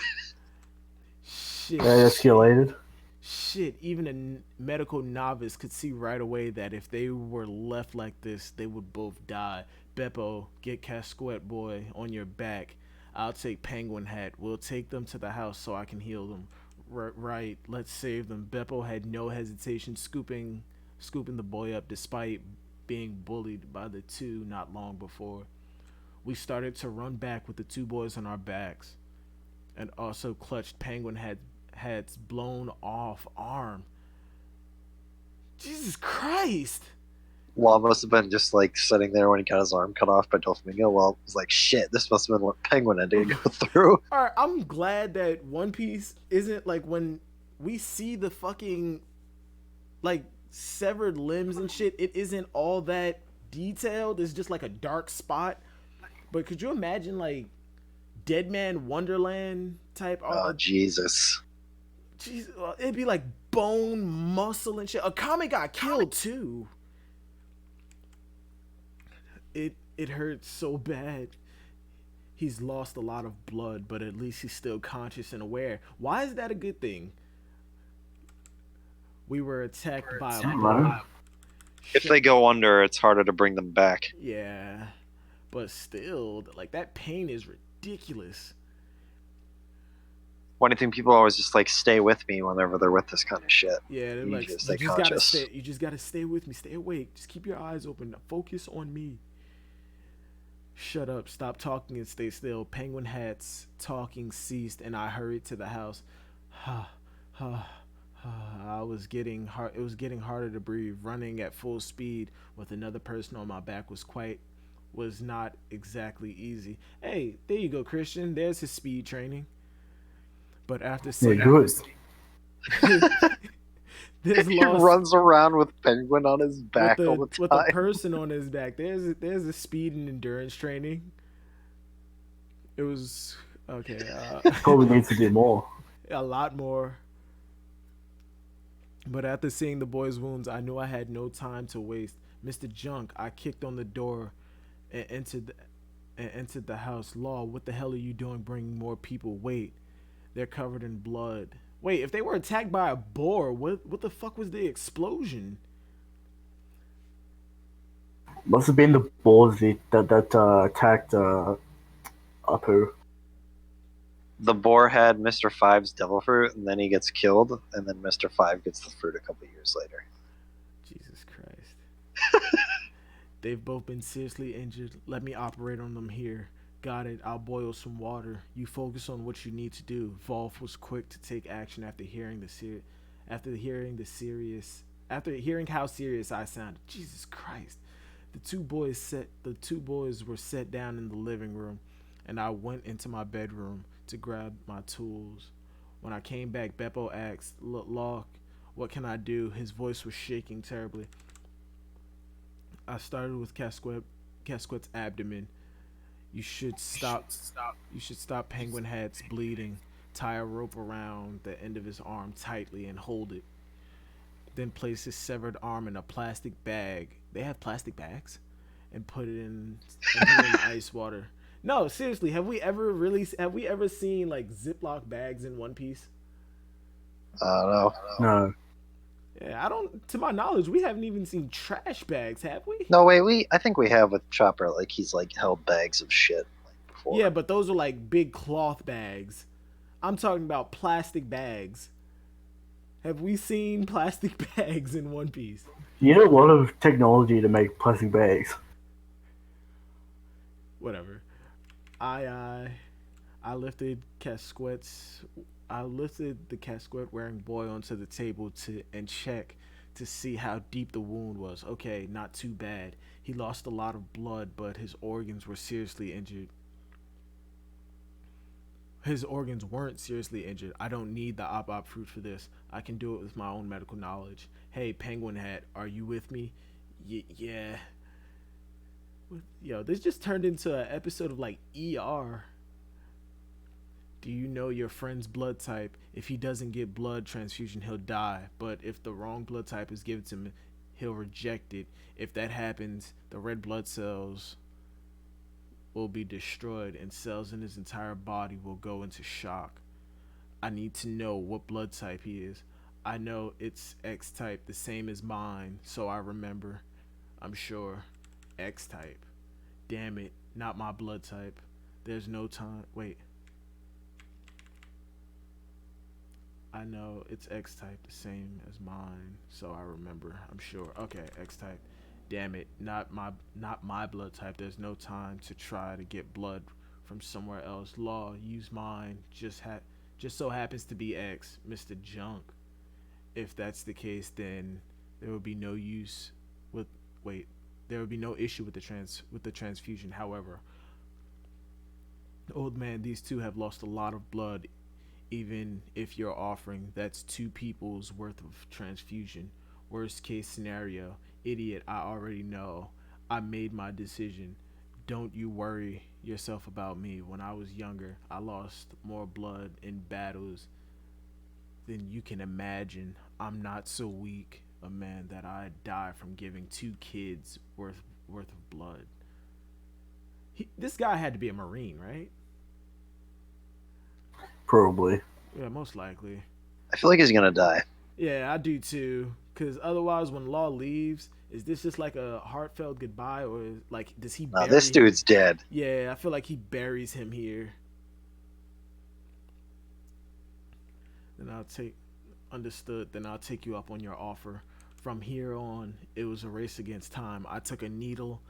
Shit. That escalated. Shit, even a medical novice could see right away that if they were left like this, they would both die. Beppo, get Casquet boy on your back. I'll take Penguin Hat. We'll take them to the house so I can heal them. Right, let's save them. Beppo had no hesitation scooping the boy up despite being bullied by the two not long before. We started to run back with the two boys on our backs and also clutched Penguin Hat's blown off arm. Jesus Christ! Law must have been just like sitting there when he got his arm cut off by Doflamingo. Well, it was like, shit, this must have been what Penguin had to go through. Alright, I'm glad that One Piece isn't like when we see the fucking like severed limbs and shit, it isn't all that detailed. It's just like a dark spot. But could you imagine like Dead Man Wonderland type Oh, Jesus. Jeez, it'd be like bone, muscle, and shit. Akame got killed too. It hurts so bad. He's lost a lot of blood, but at least he's still conscious and aware. Why is that a good thing? We were attacked by a Right. If they go under, it's harder to bring them back. Yeah, but still, like that pain is ridiculous. Why do you think people always just like stay with me whenever they're with this kind of shit? Yeah, they're You like, just you stay just gotta conscious. stay. You just gotta stay with me. Stay awake. Just keep your eyes open. Focus on me. Shut up. Stop talking and stay still. Penguin Hat's talking ceased, and I hurried to the house. I was getting hard. It was getting harder to breathe. Running at full speed with another person on my back was not exactly easy. Hey, there you go, Christian. There's his speed training. But after Yeah, seeing good. this He loss runs around with Penguin on his back all the with a time. person on his back, there's a speed and endurance training. It was okay. Probably needs to do more. A lot more. But after seeing the boy's wounds, I knew I had no time to waste. Mr. Junk, I kicked on the door and and entered the house. Law, what the hell are you doing bringing more people? Wait, they're covered in blood. Wait, if they were attacked by a boar, what the fuck was the explosion? Must have been the boars that attacked Apu. The boar had Mr. Five's devil fruit, and then he gets killed, and then Mr. Five gets the fruit a couple years later. Jesus Christ. They've both been seriously injured. Let me operate on them here. Got it. I'll boil some water. You focus on what you need to do. Volf was quick to take action after hearing how serious I sounded. Jesus Christ. The two boys were set down in the living room, and I went into my bedroom to grab my tools. When I came back, Beppo asked, "Look, what can I do?" His voice was shaking terribly. I started with Casquette's abdomen. You should stop. You should stop Penguin Hat's bleeding. Tie a rope around the end of his arm tightly and hold it. Then place his severed arm in a plastic bag. They have plastic bags, and put it in ice water. No, seriously, have we ever seen like Ziploc bags in One Piece? I don't know. No. Yeah, I don't. To my knowledge, we haven't even seen trash bags, have we? No, wait, I think we have with Chopper, like he's like held bags of shit like before. Yeah, but those are like big cloth bags. I'm talking about plastic bags. Have we seen plastic bags in One Piece? You need a lot of technology to make plastic bags. Whatever. I lifted the Casquette wearing boy onto the table and check to see how deep the wound was. Okay, not too bad. He lost a lot of blood, but his organs were seriously injured. His organs weren't seriously injured. I don't need the op fruit for this. I can do it with my own medical knowledge. Hey, Penguin Hat, are you with me? Yeah. Yo, this just turned into an episode of like ER. Do you know your friend's blood type? If he doesn't get blood transfusion, he'll die. But if the wrong blood type is given to him, he'll reject it. If that happens, the red blood cells will be destroyed and cells in his entire body will go into shock. I need to know what blood type he is. I know it's X type, the same as mine, so I remember. I'm sure. X type. Damn it, not my blood type. There's no time. Wait. I know it's X type, the same as mine, so I remember. I'm sure. Okay, X type. Damn it, not my blood type. There's no time to try to get blood from somewhere else. Law, use mine. Just so happens to be X, Mr. Junk. If that's the case, then there will be no use with there would be no issue with the transfusion. However, old man, these two have lost a lot of blood. Even if you're offering, that's 2 people's worth of transfusion. Worst case scenario, idiot, I already know. I made my decision. Don't you worry yourself about me. When I was younger, I lost more blood in battles than you can imagine. I'm not so weak a man that I'd die from giving 2 kids worth of blood. This guy had to be a Marine, right? Probably. Yeah, most likely. I feel like he's gonna die. Yeah, I do too. Because otherwise, when Law leaves, is this just like a heartfelt goodbye, or like does he? No, this dude's dead. Yeah, I feel like he buries him here. Then I'll take you up on your offer. From here on, it was a race against time. I took a needle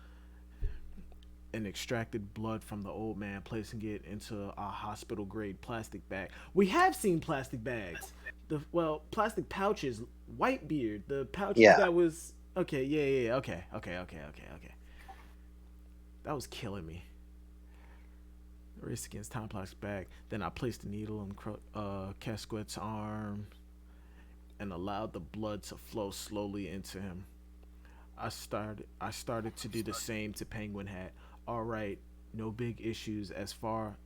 and extracted blood from the old man, placing it into a hospital grade plastic bag. We have seen plastic bags. Plastic pouches. Whitebeard, the pouches that was okay. Yeah. Okay. That was killing me. Race against time, plastic bag. Then I placed the needle on Casquette's arm and allowed the blood to flow slowly into him. I started to do the same to Penguin Hat. All right, no big issues as far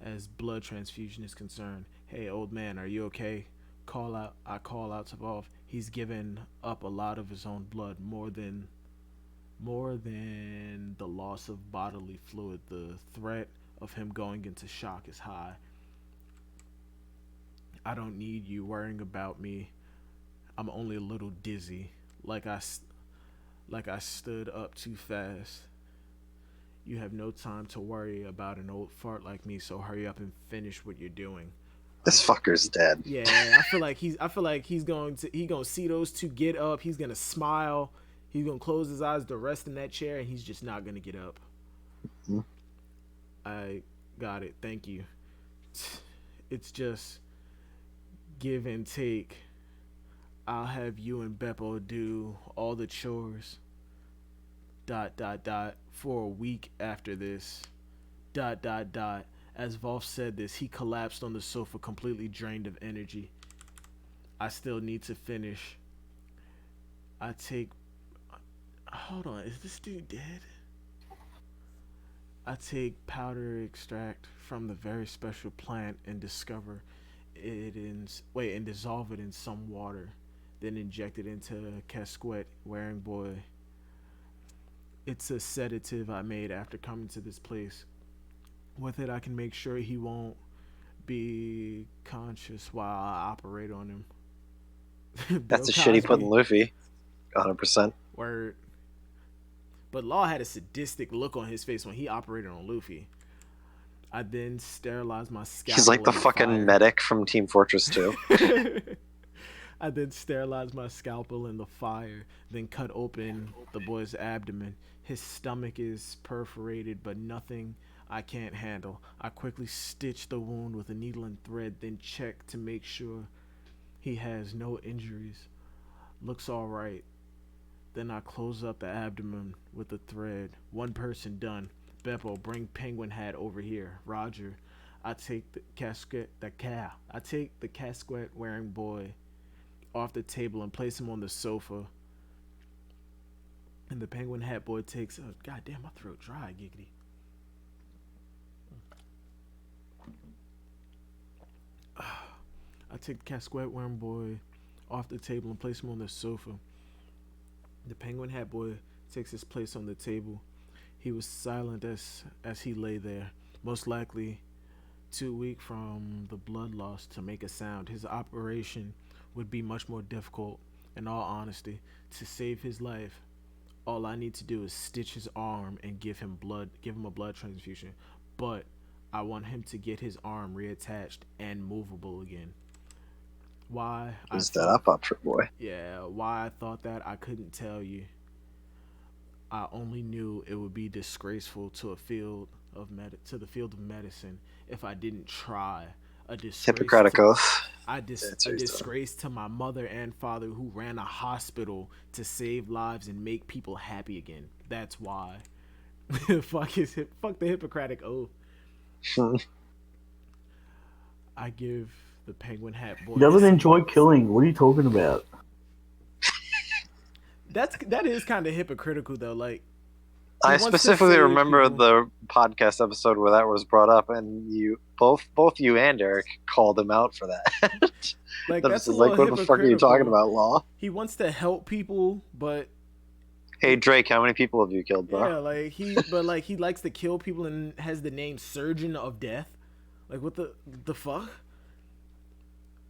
as blood transfusion is concerned. Hey, old man, are you okay? I call out to Volf. He's given up a lot of his own blood, more than More than the loss of bodily fluid, the threat of him going into shock is high. I don't need you worrying about me. I'm only a little dizzy, like like I stood up too fast. You have no time to worry about an old fart like me, so hurry up and finish what you're doing. This fucker's dead. Yeah, I feel like he gonna see those two get up. He's gonna smile. He's gonna close his eyes to rest in that chair, and he's just not gonna get up. Hmm. I got it. Thank you. It's just give and take. I'll have you and Beppo do all the chores. Dot dot dot for a week after this. Dot dot dot. As Volf said this, he collapsed on the sofa, completely drained of energy. I still need to finish. I take. Hold on, is this dude dead? I take powder extract from the very special plant and discover it in. Wait, and dissolve it in some water. Then inject it into a casquette wearing boy. It's a sedative I made after coming to this place. With it, I can make sure he won't be conscious while I operate on him. That's the shit he put in Luffy. 100%. Word. But Law had a sadistic look on his face when he operated on Luffy. I then sterilized my scalpel. He's like the in fucking fire. medic from Team Fortress 2. I then sterilized my scalpel in the fire, then cut open the boy's abdomen. His stomach is perforated, but nothing I can't handle. I quickly stitch the wound with a needle and thread, then check to make sure he has no injuries. Looks alright. Then I close up the abdomen with the thread. One person done. Beppo, bring Penguin Hat over here. Roger. I take the casquette wearing boy off the table and place him on the sofa. And the Penguin Hat boy takes. Oh, God damn, my throat dry, giggity. I take the casquette wearing boy off the table and place him on the sofa. The Penguin Hat boy takes his place on the table. He was silent as he lay there, most likely too weak from the blood loss to make a sound. His operation would be much more difficult, in all honesty. To save his life, all I need to do is stitch his arm and give him a blood transfusion. But I want him to get his arm reattached and movable again. Why? Who's that up for, boy? Yeah, why I thought that I couldn't tell you. I only knew it would be disgraceful to the field of medicine if I didn't try. A disgrace. Hippocratic oath. A disgrace to my mother and father who ran a hospital to save lives and make people happy again. That's why. Fuck the Hippocratic oath. I give the Penguin Hat boy. He doesn't enjoy killing. What are you talking about? That is kind of hypocritical though. Like, I specifically remember the podcast episode where that was brought up, and you both you and Eric called him out for that. Like, that's like, what the fuck are you talking about, Law? He wants to help people, but hey Drake, how many people have you killed, bro? Yeah, like he likes to kill people and has the name Surgeon of Death. Like, what the fuck?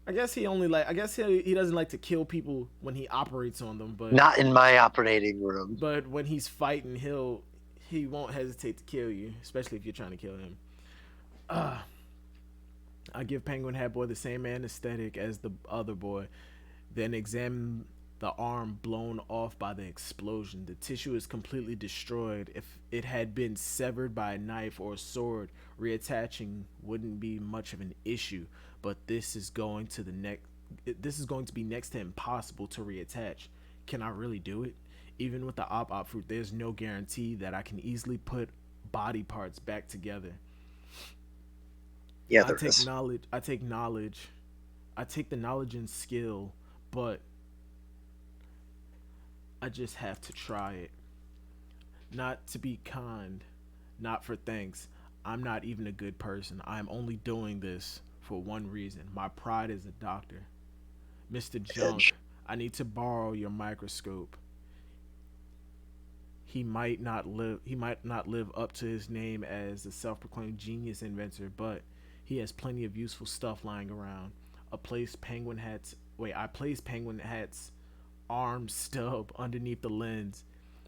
I guess he doesn't like to kill people when he operates on them, but not in my operating room. But when he's fighting, he won't hesitate to kill you, especially if you're trying to kill him. I give Penguin Hat boy the same anesthetic as the other boy, then examine the arm blown off by the explosion. The tissue is completely destroyed. If it had been severed by a knife or a sword, reattaching wouldn't be much of an issue. But this is going to be next to impossible to reattach. Can I really do it? Even with the op fruit, there's no guarantee that I can easily put body parts back together. Yeah, I take the knowledge and skill, but I just have to try it. Not to be kind, not for thanks. I'm not even a good person. I'm only doing this for one reason. My pride as a doctor. Mr. Junk, I need to borrow your microscope. He might not live up to his name as a self-proclaimed genius inventor, but he has plenty of useful stuff lying around. I placed Penguin Hat's arm stub underneath the lens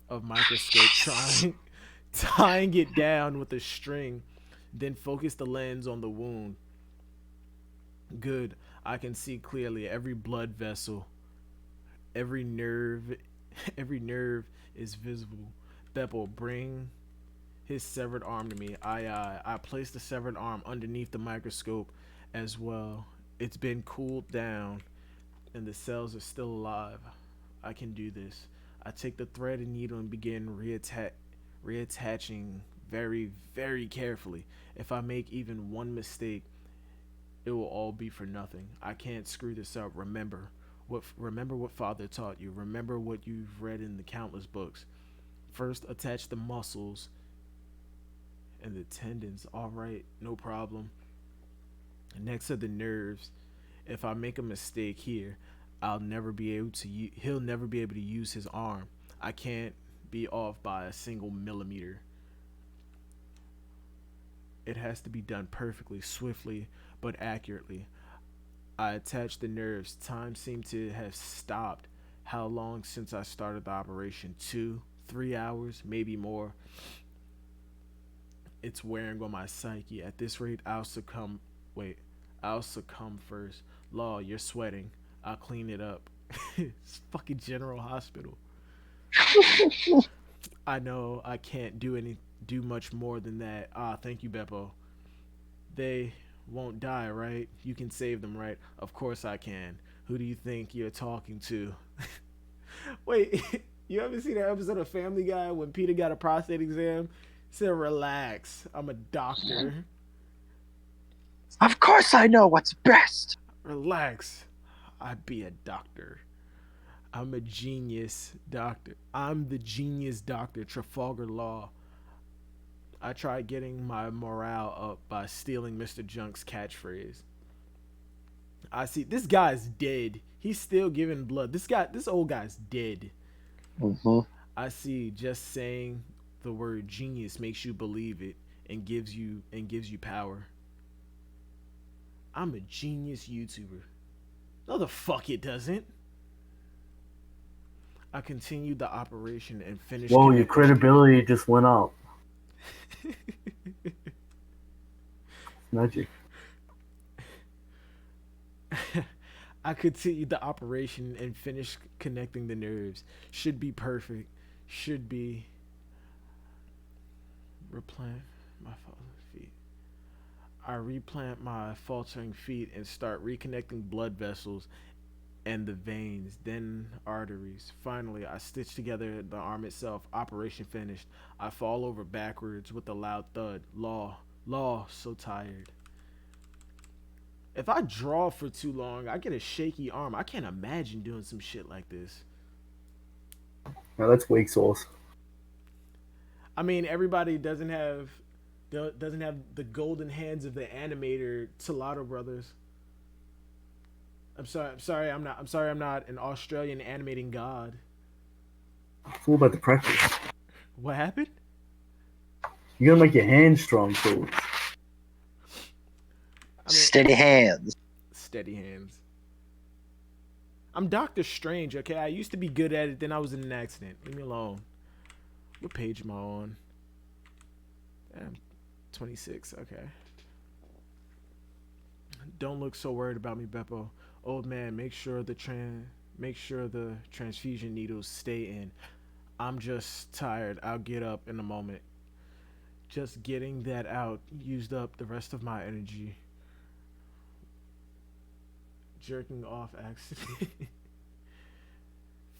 of microscope, trying tying it down with a string, then focus the lens on the wound. Good. I can see clearly every blood vessel, every nerve, every nerve is visible. Beppo, bring his severed arm to me. I placed the severed arm underneath the microscope as well. It's been cooled down and the cells are still alive. I can do this. I take the thread and needle and begin reattaching very, very carefully. If I make even one mistake, it will all be for nothing. I can't screw this up. Remember what father taught you. Remember what you've read in the countless books. First attach the muscles and the tendons. All right, no problem. Next are the nerves. If I make a mistake here, he'll never be able to use his arm. I can't be off by a single millimeter. It has to be done perfectly, swiftly, but accurately. I attached the nerves. Time seemed to have stopped. How long since I started the operation? 2, 3 hours, maybe more. It's wearing on my psyche. At this rate, I'll succumb. Wait, I'll succumb first. Law, you're sweating. I'll clean it up. It's fucking General Hospital. I know I can't do much more than that. Ah, thank you, Beppo. They won't die, right? You can save them, right? Of course I can. Who do you think you're talking to? Wait, you ever seen that episode of Family Guy when Peter got a prostate exam? He said, relax, I'm a doctor. Of course I know what's best. Relax, I'd be a doctor. I'm a genius doctor. I'm the genius doctor, Trafalgar Law. I tried getting my morale up by stealing Mr. Junk's catchphrase. I see this guy's dead. He's still giving blood. This old guy's dead. Mm-hmm. I see. Just saying the word genius makes you believe it and gives you power. I'm a genius YouTuber. No, the fuck it doesn't. I continued the operation and finished. Whoa, your credibility just went up. Magic. I continued the operation and finished connecting the nerves. Should be perfect. Should be. Replant my faltering feet. I replant my faltering feet and start reconnecting blood vessels and the veins, then arteries. Finally, I stitch together the arm itself. Operation finished. I fall over backwards with a loud thud. Law, so tired. If I draw for too long, I get a shaky arm. I can't imagine doing some shit like this. Now that's weak sauce. I mean, everybody doesn't have the golden hands of the animator Tolato brothers. I'm sorry I'm not an Australian animating god. It's all about the practice. What happened? You gotta make your hands strong too. Steady hands. Steady hands. I'm Doctor Strange, okay? I used to be good at it, then I was in an accident. Leave me alone. What page am I on? Damn, 26, okay. Don't look so worried about me, Beppo. Old man, make sure the transfusion needles stay in. I'm just tired. I'll get up in a moment. Just getting that out used up the rest of my energy. Jerking off accident.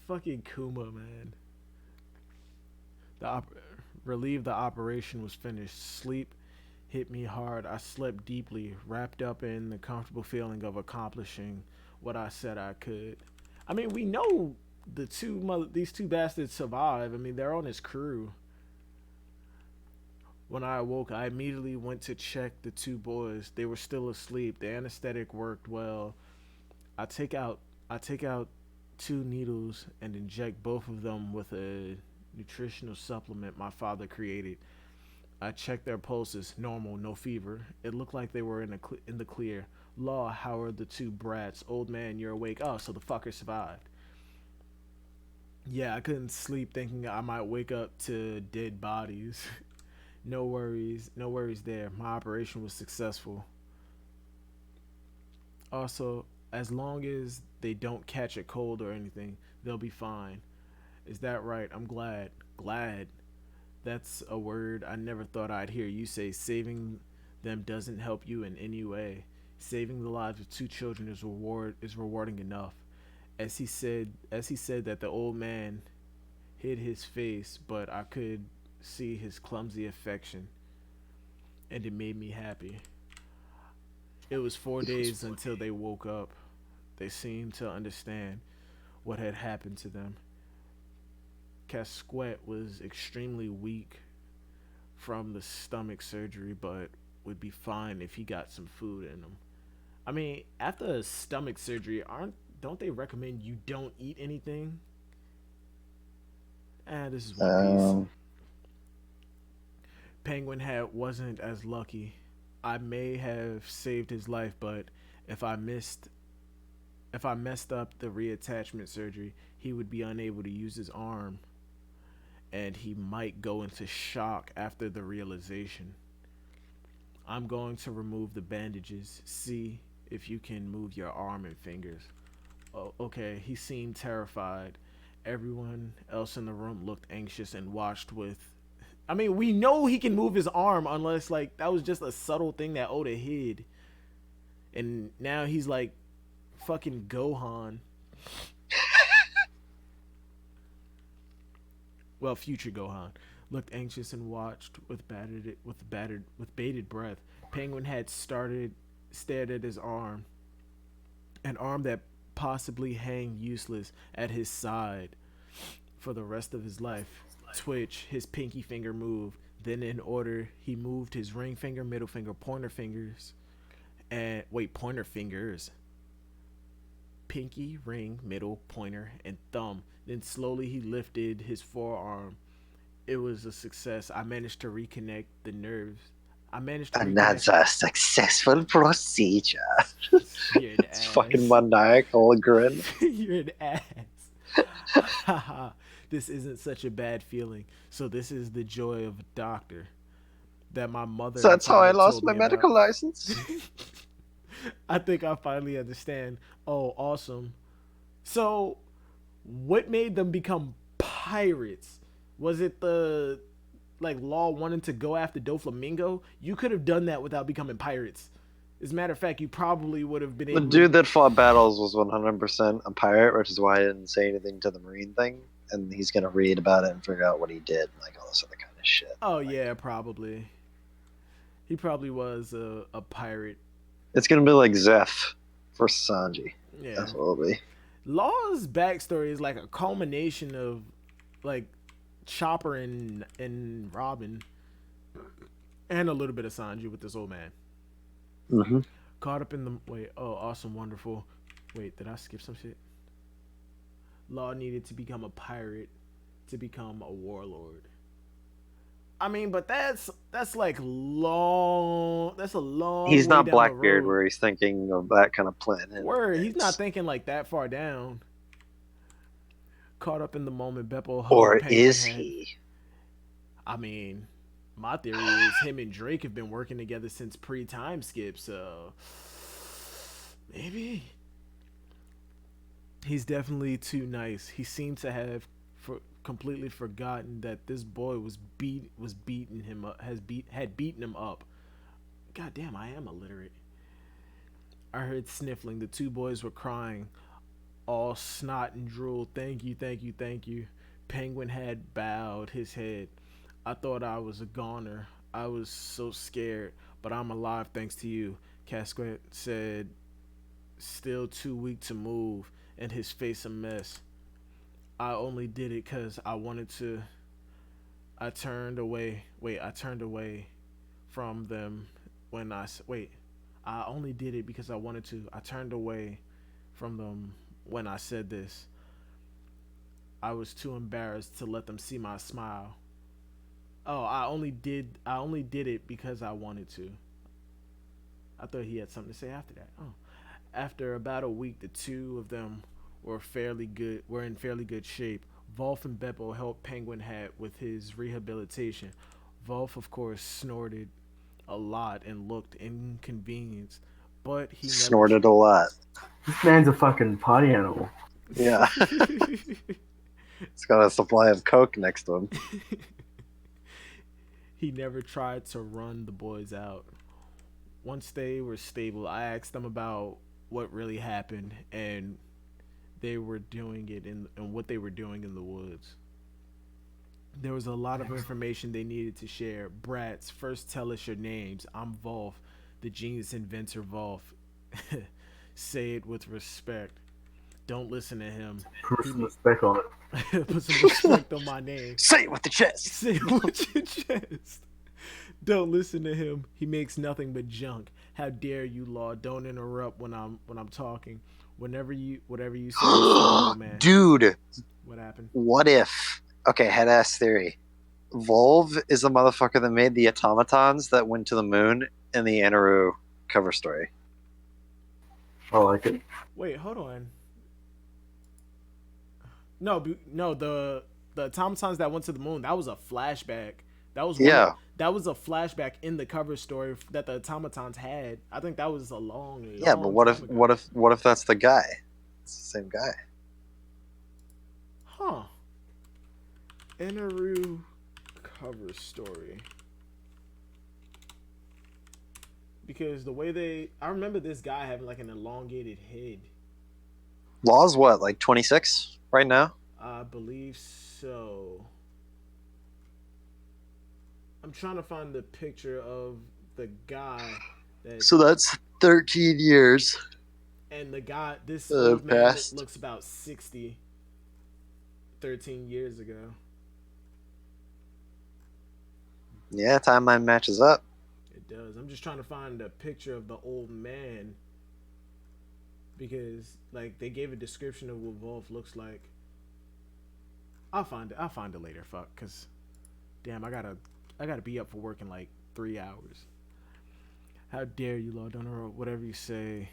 Fucking Kuma, man. Relieved the operation was finished. Sleep hit me hard. I slept deeply, wrapped up in the comfortable feeling of accomplishing what I said I could. I mean, we know these two bastards survive. I mean, they're on his crew. When I awoke, I immediately went to check the two boys. They were still asleep. The anesthetic worked well. I take out 2 needles and inject both of them with a nutritional supplement my father created. I checked their pulses, normal, no fever. It looked like they were in the clear. Law, how are the two brats? Old man, you're awake. Oh, so the fucker survived. Yeah, I couldn't sleep thinking I might wake up to dead bodies. No worries there. My operation was successful. Also, as long as they don't catch a cold or anything, they'll be fine. Is that right? I'm glad. Glad. That's a word I never thought I'd hear you say. Saving them doesn't help you in any way. Saving the lives of two children is rewarding enough. As he said that, the old man hid his face, but I could see his clumsy affection, and it made me happy. It was 4 days until they woke up. They seemed to understand what had happened to them. Casquette was extremely weak from the stomach surgery, but would be fine if he got some food in him. I mean, after a stomach surgery, aren't don't they recommend you don't eat anything? This is One Piece. Um, Penguin Hat wasn't as lucky. I may have saved his life, but if I missed if I messed up the reattachment surgery, he would be unable to use his arm, and he might go into shock after the realization. I'm going to remove the bandages. See if you can move your arm and fingers. Oh, okay, he seemed terrified. Everyone else in the room looked anxious and watched with. I mean, we know he can move his arm unless, like, that was just a subtle thing that Oda hid. And now he's like fucking Gohan. Well, future Gohan looked anxious and watched with bated breath. Penguin had stared at his arm, an arm that possibly hang useless at his side for the rest of his life. Twitch, his pinky finger moved. Then, in order, he moved his ring finger, middle finger, pointer fingers, and pointer fingers, pinky, ring, middle, pointer, and thumb. Then slowly he lifted his forearm. It was a success. I managed to reconnect the nerves. I managed to reconnect. Another successful procedure. You're an It's ass. fucking maniacal grin. You're an ass. Haha. This isn't such a bad feeling. So this is the joy of a doctor that my mother. So that's how I finally lost told my me about. medical license. I think I finally understand. Oh, awesome. So, what made them become pirates? Was it the Law wanting to go after Doflamingo? You could have done that without becoming pirates. As a matter of fact, you probably would have been The able. dude that fought battles was 100% a pirate, which is why I didn't say anything to the Marine thing. And he's gonna read about it and figure out what he did, like all this other kind of shit. Oh yeah, probably. He probably was a pirate. It's gonna be like Zeph for Sanji. Yeah. That's what it'll be. Law's backstory is like a culmination of like Chopper and Robin, and a little bit of Sanji with this old man. Mm-hmm. Caught up in the awesome, wonderful. Wait, did I skip some shit? Law needed to become a pirate to become a warlord. I mean, but that's like long. That's a long. He's way not down the Blackbeard, road. where he's thinking of that kind of planet. Word, he's not thinking like that far down. Caught up in the moment, Beppo hugged Or Penguin is head. he? I mean, my theory is him and Drake have been working together since pre-time skip, so maybe. He's definitely too nice. He seemed to have completely forgotten that this boy beating him up, had beaten him up. God damn, I am illiterate. I heard sniffling. The two boys were crying, all snot and drool. Thank you, thank you, thank you. Penguin had bowed his head. I thought I was a goner. I was so scared, but I'm alive thanks to you. Casquette said, still too weak to move, and his face a mess. I only did it because I wanted to. I turned away from them when I only did it because I wanted to. I turned away from them when I said this. I was too embarrassed to let them see my smile. Oh, I only did it because I wanted to. I thought he had something to say after that. Oh. After about a week, the two of them were in fairly good shape. Volf and Beppo helped Penguin Hat with his rehabilitation. Volf, of course, snorted a lot and looked inconvenienced, but he never. Snorted a lot. This man's a fucking party animal. Yeah. He's got a supply of Coke next to him. He never tried to run the boys out. Once they were stable, I asked them about what really happened and they were doing it and what they were doing in the woods. There was a lot of information they needed to share. Brats, first tell us your names. I'm Volf, the genius inventor Volf. Say it with respect. Don't listen to him. Put some respect on it. Put some respect on my name. Say it with the chest. Say it with your chest. Don't listen to him. He makes nothing but junk. How dare you, Law? Don't interrupt when I'm talking. Whatever you say, old man. Dude, What happened? what if? Okay, head ass theory. Volv is the motherfucker that made the automatons that went to the moon in the Anaru cover story. I like it. Wait, hold on. No, the automatons that went to the moon. That was a flashback. That was that was a flashback in the cover story that the automatons had. I think that was a long. Yeah, but what if that's the guy? It's the same guy. Huh. Inaru cover story. Because the way I remember this guy having like an elongated head. Law's what, like 26 right now? I believe so. I'm trying to find the picture of the guy that. So that's 13 years. And the guy, this old man past. looks about 60. 13 years ago. Yeah, timeline matches up. It does. I'm just trying to find a picture of the old man because, like, they gave a description of what Volf looks like. I'll find it later. Fuck, cause, damn, I gotta be up for work in like 3 hours. How dare you, Law? Don't know whatever you say.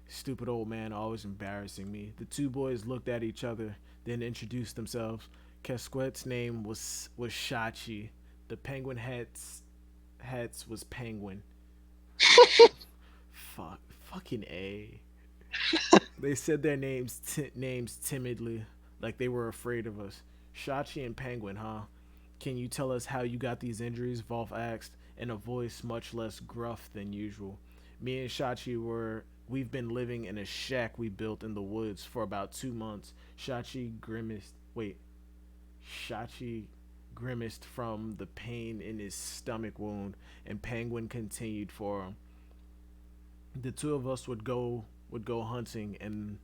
Stupid old man, always embarrassing me. The two boys looked at each other, then introduced themselves. Casquette's name was Shachi. The penguin hats was Penguin. Fucking A. They said their names timidly, like they were afraid of us. Shachi and Penguin, huh? Can you tell us how you got these injuries? Volf asked, in a voice much less gruff than usual. Me and Shachi we've been living in a shack we built in the woods for about 2 months. Shachi grimaced from the pain in his stomach wound, and Penguin continued for him. The two of us would go hunting, and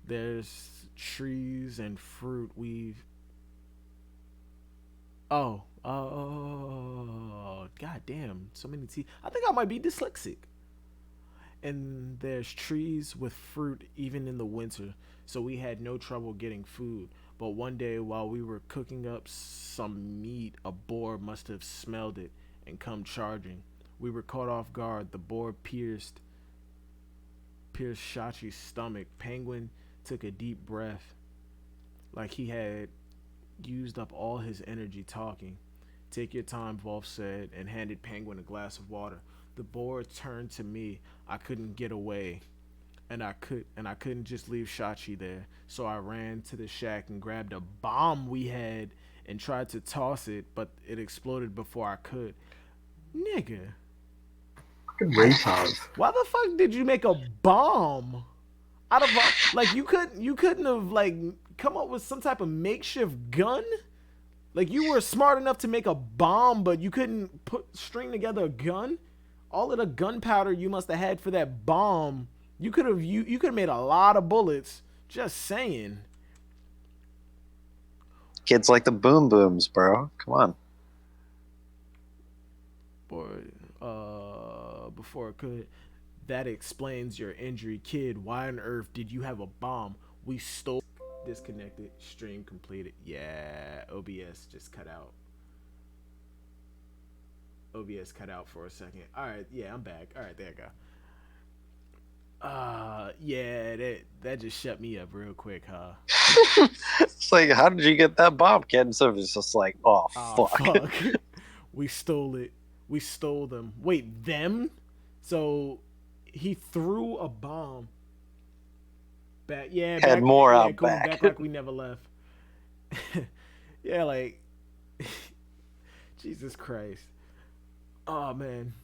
there's trees and fruit oh, god damn, so many T. I think I might be dyslexic. And there's trees with fruit even in the winter, so we had no trouble getting food. But one day while we were cooking up some meat, a boar must have smelled it and come charging. We were caught off guard. The boar pierced Shachi's stomach. Penguin took a deep breath, like he had used up all his energy talking. Take your time, Volf said, and handed Penguin a glass of water. The boar turned to me. I couldn't get away, and I couldn't just leave Shachi there. So I ran to the shack and grabbed a bomb we had and tried to toss it, but it exploded before I could. Nigga, Fucking retards. why the fuck did you make a bomb out of like you couldn't have like come up with some type of makeshift gun? Like, you were smart enough to make a bomb, but you couldn't string together a gun? All of the gunpowder you must have had for that bomb, you could have made a lot of bullets. Just saying. Kids like the boom booms, bro. Come on. Boy, before it could. That explains your injury, kid. Why on earth did you have a bomb? We stole. Disconnected. Stream completed. Yeah, OBS just cut out. OBS cut out for a second. All right, yeah, I'm back. All right, there you go. Yeah, that just shut me up real quick, huh? It's like, how did you get that bomb, kid? And so it's just like, oh, fuck. We stole it. We stole them. Wait, them? So he threw a bomb back. Yeah, Had back, more yeah, out cool, back. like we never left. Yeah, like Jesus Christ. Oh man.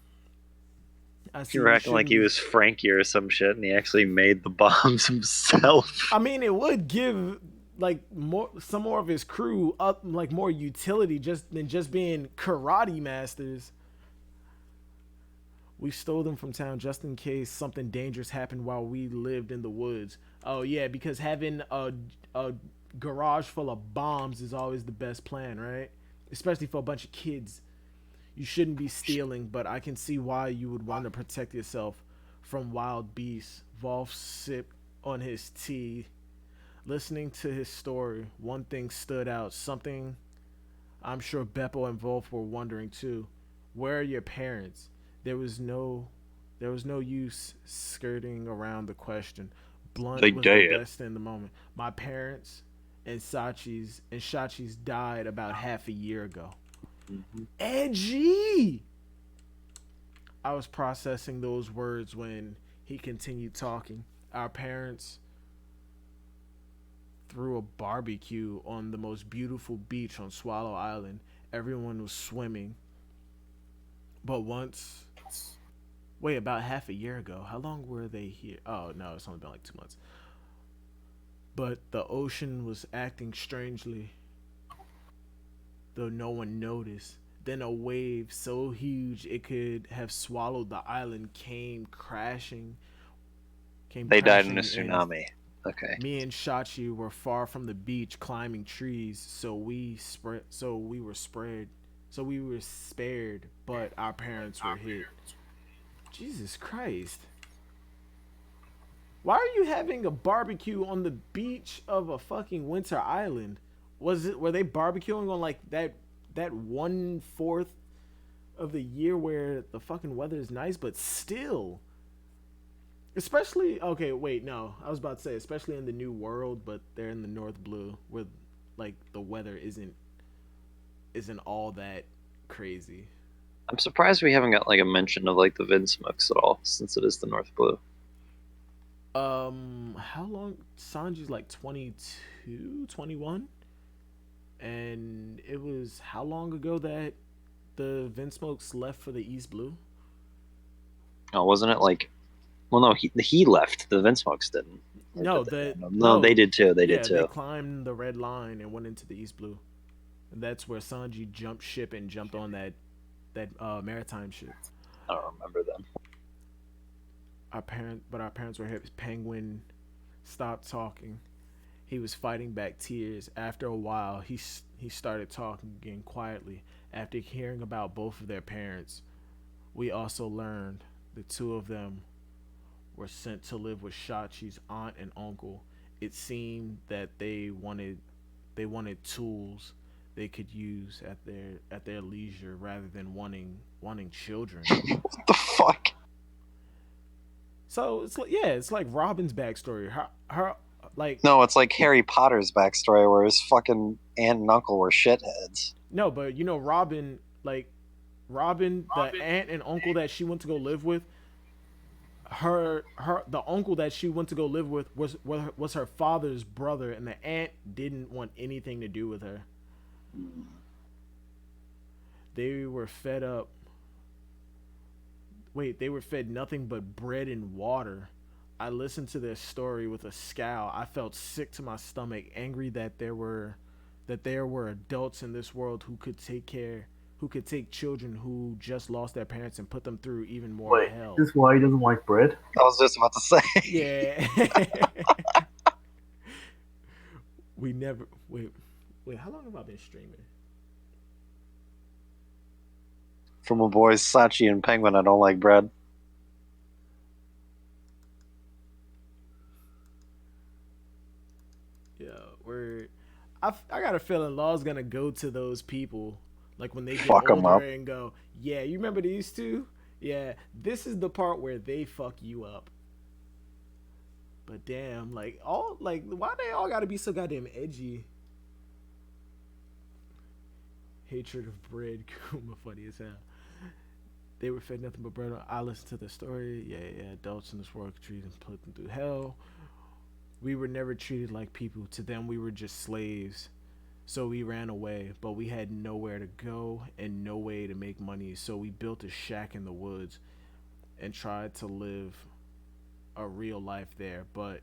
You're acting like he was Frankie or some shit, and he actually made the bombs himself. I mean, it would give like some more of his crew up like more utility than just being karate masters. We stole them from town just in case something dangerous happened while we lived in the woods. Oh yeah, because having a garage full of bombs is always the best plan, right? Especially for a bunch of kids. You shouldn't be stealing, but I can see why you would want to protect yourself from wild beasts. Volf sipped on his tea. Listening to his story, one thing stood out. Something I'm sure Beppo and Volf were wondering too. Where are your parents? There was no use skirting around the question. Blunt was the best in the moment. My parents and Shachi's died about half a year ago. Mm-hmm. Edgy! I was processing those words when he continued talking. Our parents threw a barbecue on the most beautiful beach on Swallow Island. Everyone was swimming. But about half a year ago. How long were they here? Oh, no, it's only been like 2 months. But the ocean was acting strangely, though no one noticed. Then a wave so huge it could have swallowed the island came crashing. They died in a tsunami. Okay. Me and Shachi were far from the beach climbing trees, so we were spared, but our parents were hit. Jesus Christ. Why are you having a barbecue on the beach of a fucking winter island? Were they barbecuing on like that 1/4 of the year where the fucking weather is nice, but still. Especially, okay, wait, no. I was about to say, especially in the New World, but they're in the North Blue, where like the weather isn't all that crazy. I'm surprised we haven't got like a mention of like the Vinsmokes at all, since it is the North Blue. How long? Sanji's like 22, 21? And it was how long ago that the Vinsmokes left for the East Blue? Oh, wasn't it like? Well, no, he left. The Vinsmokes didn't. No, they did too. They did too. They climbed the Red Line and went into the East Blue, and that's where Sanji jumped ship and jumped on that maritime ship. I don't remember them. Our parents were hit. Penguin stopped talking. He was fighting back tears. After a while, he started talking again quietly. After hearing about both of their parents, we also learned the two of them were sent to live with Shachi's aunt and uncle. It seemed that they wanted tools they could use at their leisure rather than wanting children. What the fuck? So it's like Robin's backstory. Her like no, it's like Harry Potter's backstory where his fucking aunt and uncle were shitheads. No, but you know Robin, the aunt and uncle that she went to go live with. The uncle that she went to go live with was her father's brother, and the aunt didn't want anything to do with her. They were fed up. They were fed nothing but bread and water. I listened to their story with a scowl. I felt sick to my stomach, angry that there were adults in this world who could take children who just lost their parents and put them through even more hell. Is this why he doesn't like bread? I was just about to say. Yeah. We never wait. How long have I been streaming? From my boys Sachi and Penguin, I don't like bread. Yeah, I got a feeling Law's gonna go to those people, like when they get Fuck 'em older, up. and go, yeah, you remember these two? Yeah, this is the part where they fuck you up. But damn, why they all gotta be so goddamn edgy? Hatred of bread, Kuma, funny as hell. They were fed nothing but bread. I listened to the story. Yeah, yeah. Adults in this world treated and put them through hell. We were never treated like people. To them, we were just slaves. So we ran away, but we had nowhere to go and no way to make money. So we built a shack in the woods and tried to live a real life there. But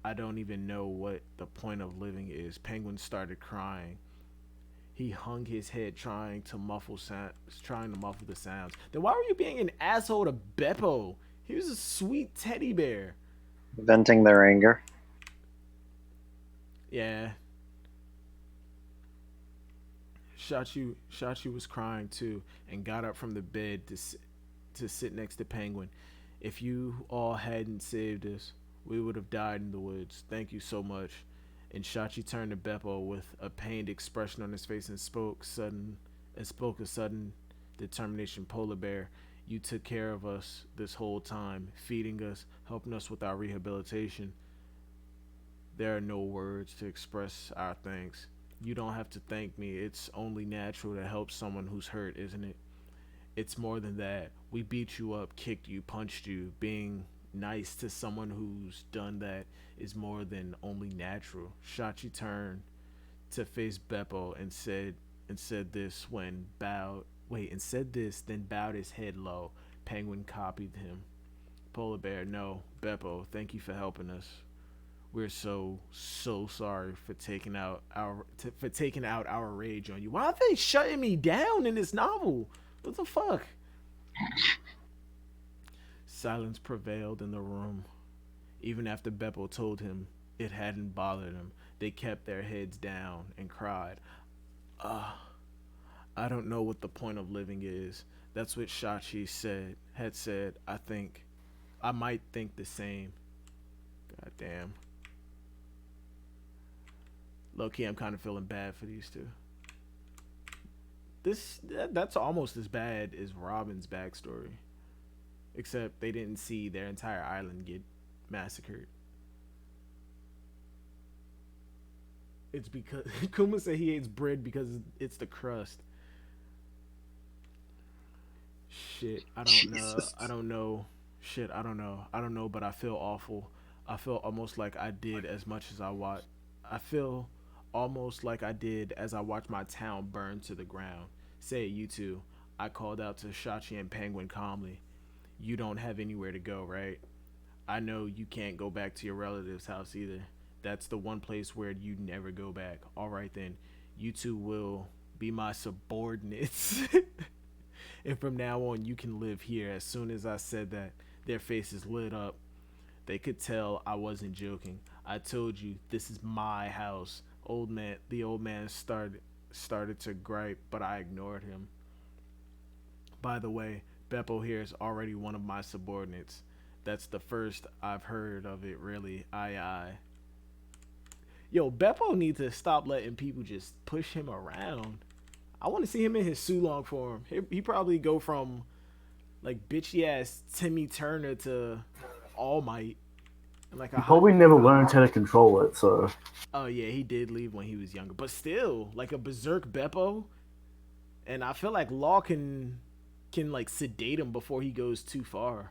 I don't even know what the point of living is. Penguin started crying. He hung his head trying to muffle the sounds. Then why were you being an asshole to Beppo? He was a sweet teddy bear. Venting their anger. Yeah. Shachi was crying too and got up from the bed to sit next to Penguin. If you all hadn't saved us, we would have died in the woods. Thank you so much. And Shachi turned to Beppo with a pained expression on his face and spoke a sudden determination. Polar bear, you took care of us this whole time, feeding us, helping us with our rehabilitation. There are no words to express our thanks. You don't have to thank me. It's only natural to help someone who's hurt, isn't it? It's more than that. We beat you up, kicked you, punched you. Being nice to someone who's done that is more than only natural. Shachi turned to face Beppo and said this, then bowed his head low. Penguin copied him. Polar bear, no, Beppo, thank you for helping us. We're so sorry for taking out our rage on you. Why are they shutting me down in this novel? What the fuck? Silence prevailed in the room. Even after Beppo told him it hadn't bothered him, they kept their heads down and cried. I don't know what the point of living is. That's what Shachi had said. I might think the same. God damn. Low-key, I'm kind of feeling bad for these two. That's almost as bad as Robin's backstory. Except they didn't see their entire island get massacred. It's because Kuma said he hates bread because it's the crust. Shit, I don't know. Jesus. I don't know. Shit, I don't know. I don't know, but I feel awful. I feel almost like I did as much as I watched. I feel almost like I did as I watched my town burn to the ground. Say it, you two. I called out to Sachi and Penguin calmly. You don't have anywhere to go, right? I know you can't go back to your relative's house either. That's the one place where you never go back. All right then, you two will be my subordinates. And from now on, you can live here. As soon as I said that, their faces lit up. They could tell I wasn't joking. I told you, this is my house. The old man started to gripe, but I ignored him. By the way, Beppo here is already one of my subordinates. That's the first I've heard of it, really. Aye. Yo, Beppo needs to stop letting people just push him around. I want to see him in his Sulong form. He probably go from like bitchy ass Timmy Turner to All Might. Like He probably never learned how to control it, so. Oh yeah, he did leave when he was younger, but still, like a berserk Beppo. And I feel like Law can like sedate him before he goes too far.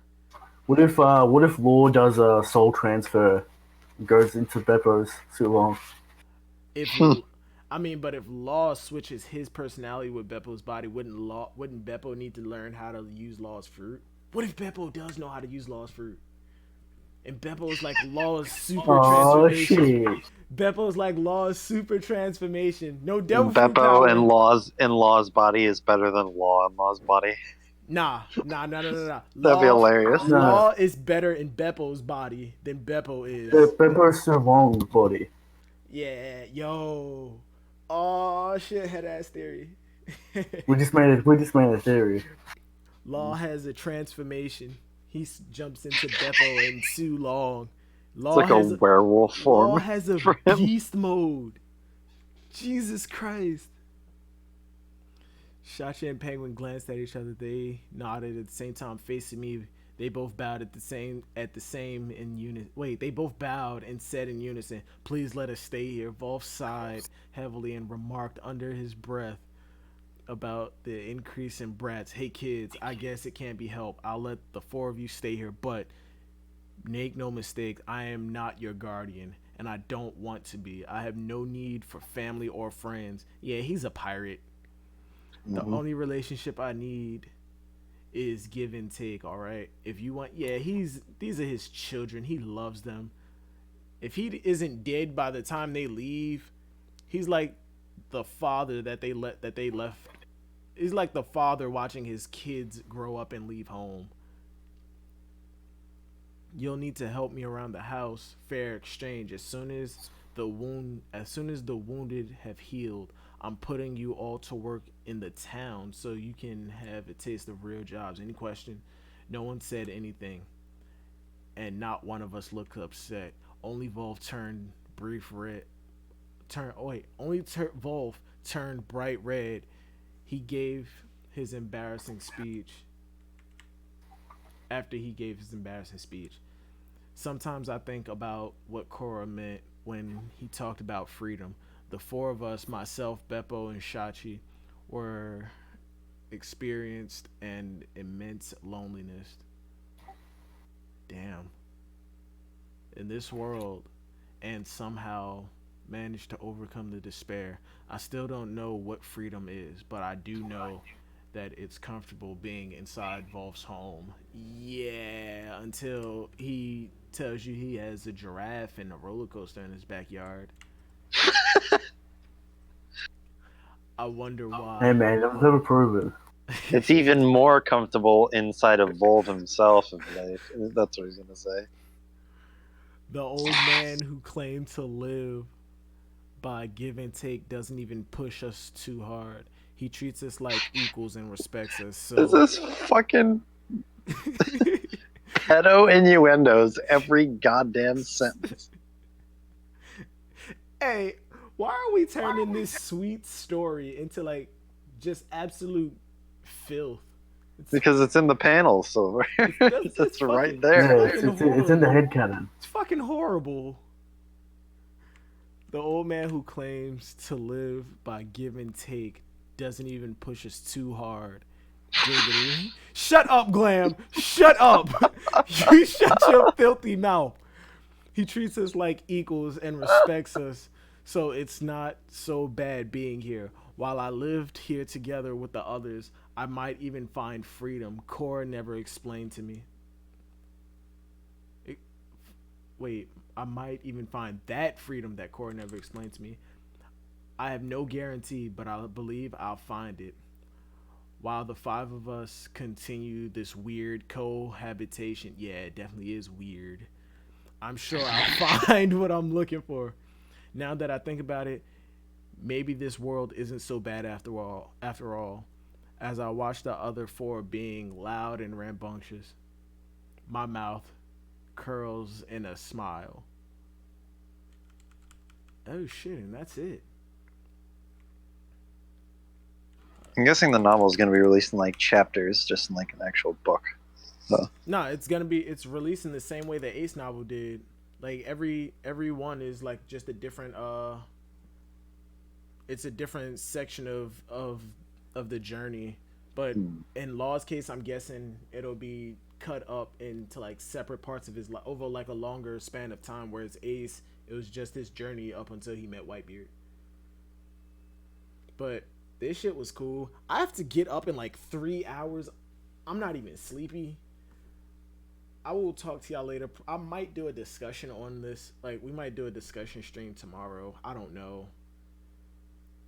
What if Law does a soul transfer, and goes into Beppo's Sulong? But if Law switches his personality with Beppo's body, wouldn't Beppo need to learn how to use Law's fruit? What if Beppo does know how to use Law's fruit? And Beppo's like Law's super transformation. Shit. Beppo's like Law's super transformation. No devil fruit Beppo power. and Law's body is better than Law and Law's body. Nah. That'd be hilarious. Law is better in Beppo's body than Beppo is. Beppo's Sulong's body. Yeah, yo. Oh shit, head ass theory. We just made a theory. Law has a transformation. He jumps into Beppo and Sulong, It's Law like a has werewolf Law form has a for him. beast mode. Jesus Christ. Sachi and Penguin glanced at each other. They nodded at the same time, facing me. They both bowed at the same in unison. Wait, they both bowed and said in unison, "Please let us stay here." Volf sighed heavily and remarked under his breath about the increase in brats. "Hey kids, I guess it can't be helped. I'll let the four of you stay here, but make no mistake, I am not your guardian, and I don't want to be. I have no need for family or friends." Yeah, he's a pirate. The only relationship I need is give and take, all right? If you want, yeah, these are his children. He loves them. If he isn't dead by the time they leave, he's like the father that they left. He's like the father watching his kids grow up and leave home. You'll need to help me around the house. Fair exchange. As soon as the wounded have healed, I'm putting you all to work in the town so you can have a taste of real jobs. Any question? No one said anything, and not one of us looked upset. Only Volf turned brief red. Volf turned bright red. He gave his embarrassing speech. After he gave his embarrassing speech, sometimes I think about what Korra meant when he talked about freedom. The four of us, myself, Beppo, and Sachi, were experienced an immense loneliness. Damn. In this world, and somehow managed to overcome the despair. I still don't know what freedom is, but I do know that it's comfortable being inside Volf's home. Yeah, until he tells you he has a giraffe and a roller coaster in his backyard. I wonder Hey why. man, that was never proven. It's even more comfortable inside of Volv himself, if that's what he's gonna say. The old man who claimed to live by give and take doesn't even push us too hard. He treats us like equals and respects us. This So is fucking pedo innuendos every goddamn sentence. hey, why are we turning this sweet story into like just absolute filth? Because it's in the panel, so that's right there. Yeah, it's in the head canon. It's fucking horrible. The old man who claims to live by give and take doesn't even push us too hard. Giggity. Shut up, Glam. Shut up. You shut your filthy mouth. He treats us like equals and respects us, so it's not so bad being here. While I lived here together with the others, I might even find freedom. Korra never explained to me. I might even find that freedom that Korra never explained to me. I have no guarantee, but I believe I'll find it. While the five of us continue this weird cohabitation, yeah, it definitely is weird. I'm sure I'll find what I'm looking for. Now that I think about it, maybe this world isn't so bad after all. As I watch the other four being loud and rambunctious, my mouth curls in a smile. Oh shit, and that's it. I'm guessing the novel is going to be released in like chapters, just in like an actual book. No, it's released in the same way the Ace novel did. Like every one is like just a different it's a different section of the journey. But in Law's case, I'm guessing it'll be cut up into like separate parts of his life over like a longer span of time, whereas Ace, it was just his journey up until he met Whitebeard. But this shit was cool. I have to get up in like 3 hours. I'm not even sleepy. I will talk to y'all later. I might do a discussion on this. Like, we might do a discussion stream tomorrow. I don't know.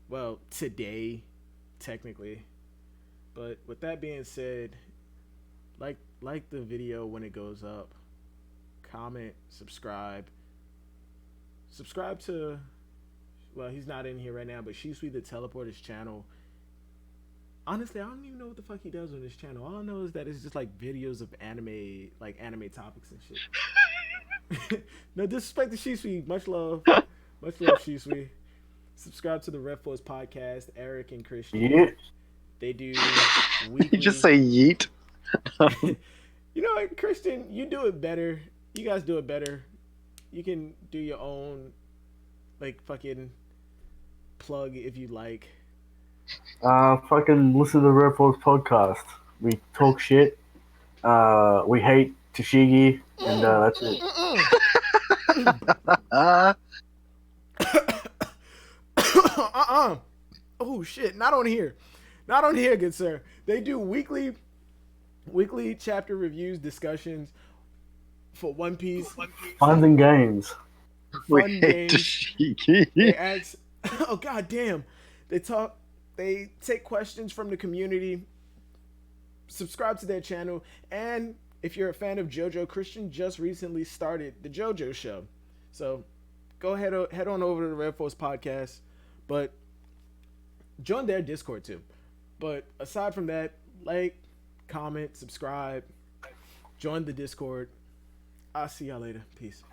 Well, today, technically. But with that being said, like the video when it goes up. Comment, subscribe. Subscribe to, well, he's not in here right now, but She's Sweet the Teleporter's channel. Honestly, I don't even know what the fuck he does on his channel. All I know is that it's just like videos of anime, like anime topics and shit. No, No disrespect to Shisui. Much love. Much love, Shisui. Subscribe to the Red Force podcast. Eric and Christian. Yeah. They do You weekly. just say yeet. You know what, Christian? You do it better. You guys do it better. You can do your own, like, fucking plug if you like. Fucking listen to the Red Force podcast. We talk shit. We hate Tashigi, and that's it. Oh shit! Not on here. Not on here, good sir. They do weekly chapter reviews, discussions for One Piece. Fun and games. We Fun hate games. Tashigi. They ask, oh god damn. They take questions from the community. Subscribe to their channel, and if you're a fan of JoJo, Christian just recently started the JoJo show. So go head on over to the Red Force podcast, but join their Discord too. But aside from that, like, comment, subscribe, join the Discord. I'll see y'all later. Peace.